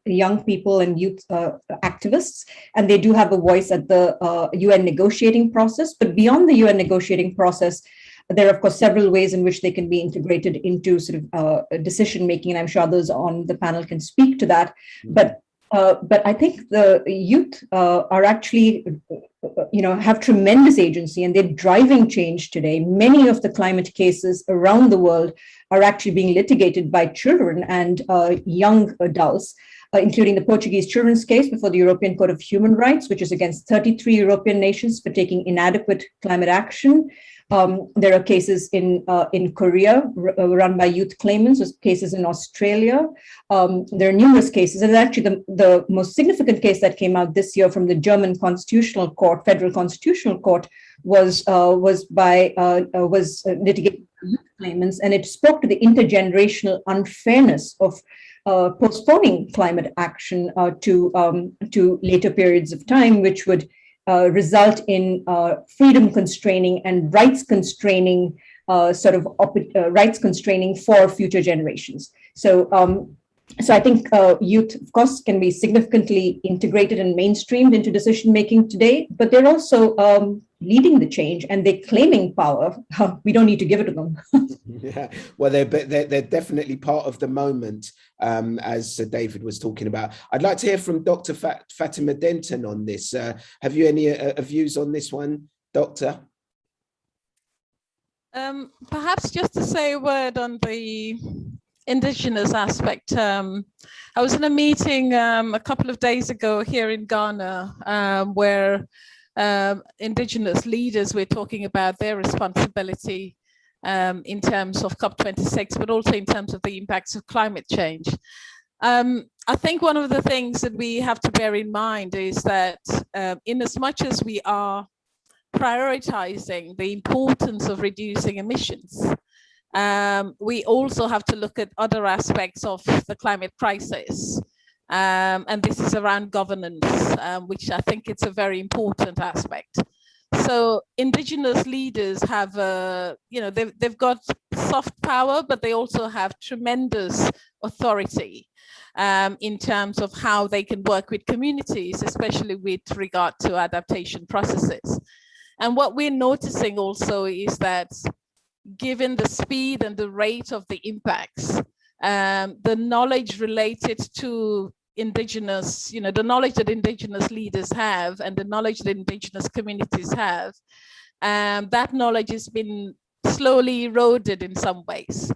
C: young people and youth activists, and they do have a voice at the UN negotiating process. But beyond the UN negotiating process, there are, of course, several ways in which they can be integrated into sort of decision making, and I'm sure others on the panel can speak to that. But I think the youth are actually, have tremendous agency, and they're driving change today. Many of the climate cases around the world are actually being litigated by children and young adults, including the Portuguese children's case before the European Court of Human Rights, which is against 33 European nations for taking inadequate climate action. There are cases in Korea run by youth claimants, there's cases in Australia. There are numerous cases, and actually the most significant case that came out this year from the German Constitutional Court, Federal Constitutional Court, was litigated by youth claimants, and it spoke to the intergenerational unfairness of postponing climate action to later periods of time, which would result in freedom constraining and rights constraining rights constraining for future generations. So I think youth, of course, can be significantly integrated and mainstreamed into decision making today, but they're also leading the change, and they're claiming power. We don't need to give it to them.
A: Yeah, well, they're definitely part of the moment, as David was talking about. I'd like to hear from Dr. Fatima Denton on this. Have you any views on this one, Doctor?
Q: Perhaps just to say a word on the Indigenous aspect. I was in a meeting a couple of days ago here in Ghana where Indigenous leaders were talking about their responsibility in terms of COP26, but also in terms of the impacts of climate change. I think one of the things that we have to bear in mind is that in as much as we are prioritizing the importance of reducing emissions, we also have to look at other aspects of the climate crisis. And this is around governance, which I think it's a very important aspect. So Indigenous leaders have, they've got soft power, but they also have tremendous authority in terms of how they can work with communities, especially with regard to adaptation processes. And what we're noticing also is that given the speed and the rate of the impacts, the knowledge related to Indigenous, the knowledge that Indigenous leaders have and the knowledge that Indigenous communities have, that knowledge has been slowly eroded in some ways.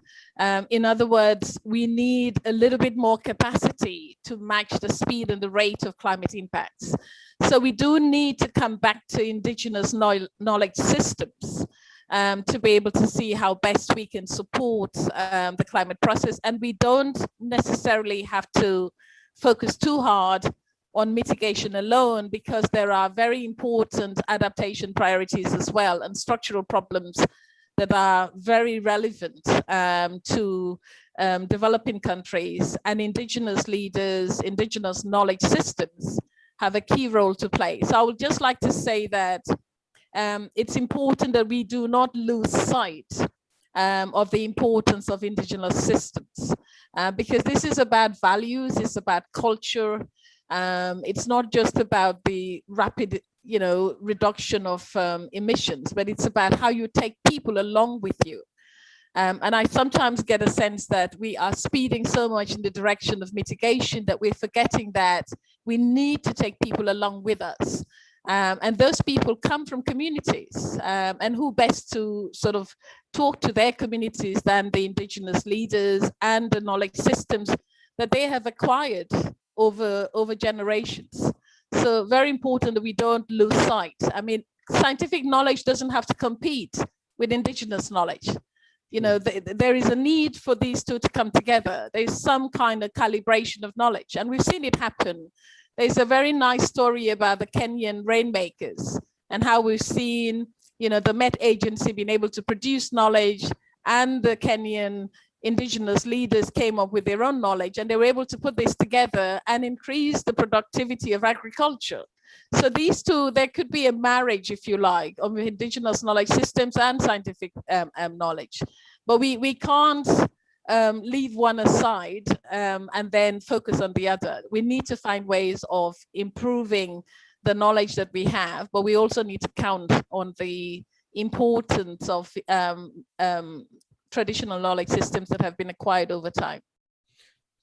Q: In other words, we need a little bit more capacity to match the speed and the rate of climate impacts. So we do need to come back to Indigenous knowledge systems to be able to see how best we can support the climate process. And we don't necessarily have to focus too hard on mitigation alone, because there are very important adaptation priorities as well, and structural problems that are very relevant to developing countries, and Indigenous leaders, Indigenous knowledge systems have a key role to play. So I would just like to say that it's important that we do not lose sight of the importance of Indigenous systems, because this is about values, it's about culture. It's not just about the rapid, reduction of emissions, but it's about how you take people along with you. And I sometimes get a sense that we are speeding so much in the direction of mitigation that we're forgetting that we need to take people along with us. And those people come from communities, and who best to sort of talk to their communities than the Indigenous leaders and the knowledge systems that they have acquired over generations. So very important that we don't lose sight. I mean, scientific knowledge doesn't have to compete with Indigenous knowledge. You know, there is a need for these two to come together. There's some kind of calibration of knowledge, and we've seen it happen. There's a very nice story about the Kenyan rainmakers and how we've seen, you know, the Met Agency being able to produce knowledge, and the Kenyan Indigenous leaders came up with their own knowledge, and they were able to put this together and increase the productivity of agriculture. So these two, there could be a marriage, if you like, of Indigenous knowledge systems and scientific knowledge. But we can't leave one aside and then focus on the other. We need to find ways of improving the knowledge that we have, but we also need to count on the importance of traditional knowledge systems that have been acquired over time.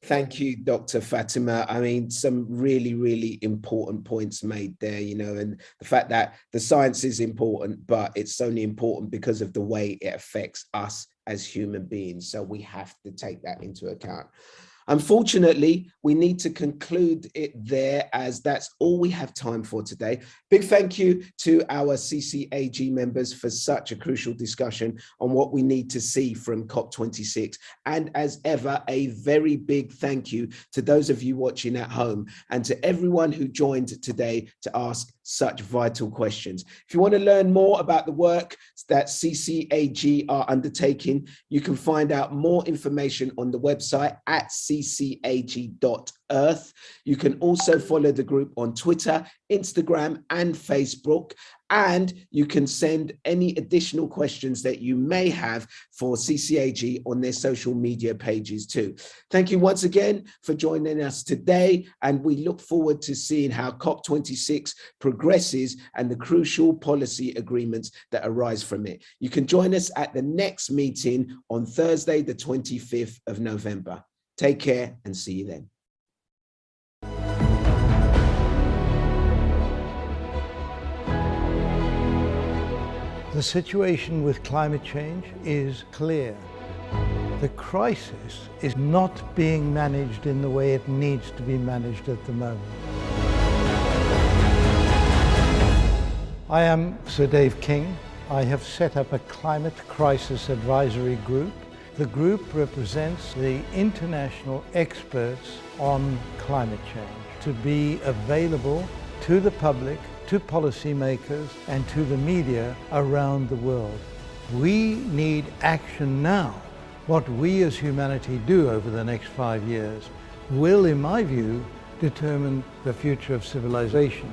A: Thank you, Dr. Fatima. I mean, some really, really important points made there, you know, and the fact that the science is important, but it's only important because of the way it affects us as human beings. So we have to take that into account. Unfortunately, we need to conclude it there, as that's all we have time for today. Big thank you to our CCAG members for such a crucial discussion on what we need to see from COP26. And as ever, a very big thank you to those of you watching at home and to everyone who joined today to ask such vital questions. If you want to learn more about the work that CCAG are undertaking, you can find out more information on the website at ccag.earth. You can also follow the group on Twitter, Instagram, and Facebook. And you can send any additional questions that you may have for CCAG on their social media pages too. Thank you once again for joining us today, and we look forward to seeing how COP26 progresses and the crucial policy agreements that arise from it. You can join us at the next meeting on Thursday, the 25th of November. Take care and see you then.
B: The situation with climate change is clear. The crisis is not being managed in the way it needs to be managed at the moment. I am Sir Dave King. I have set up a climate crisis advisory group. The group represents the international experts on climate change to be available to the public, to policymakers, and to the media around the world. We need action now. What we as humanity do over the next 5 years will, in my view, determine the future of civilization.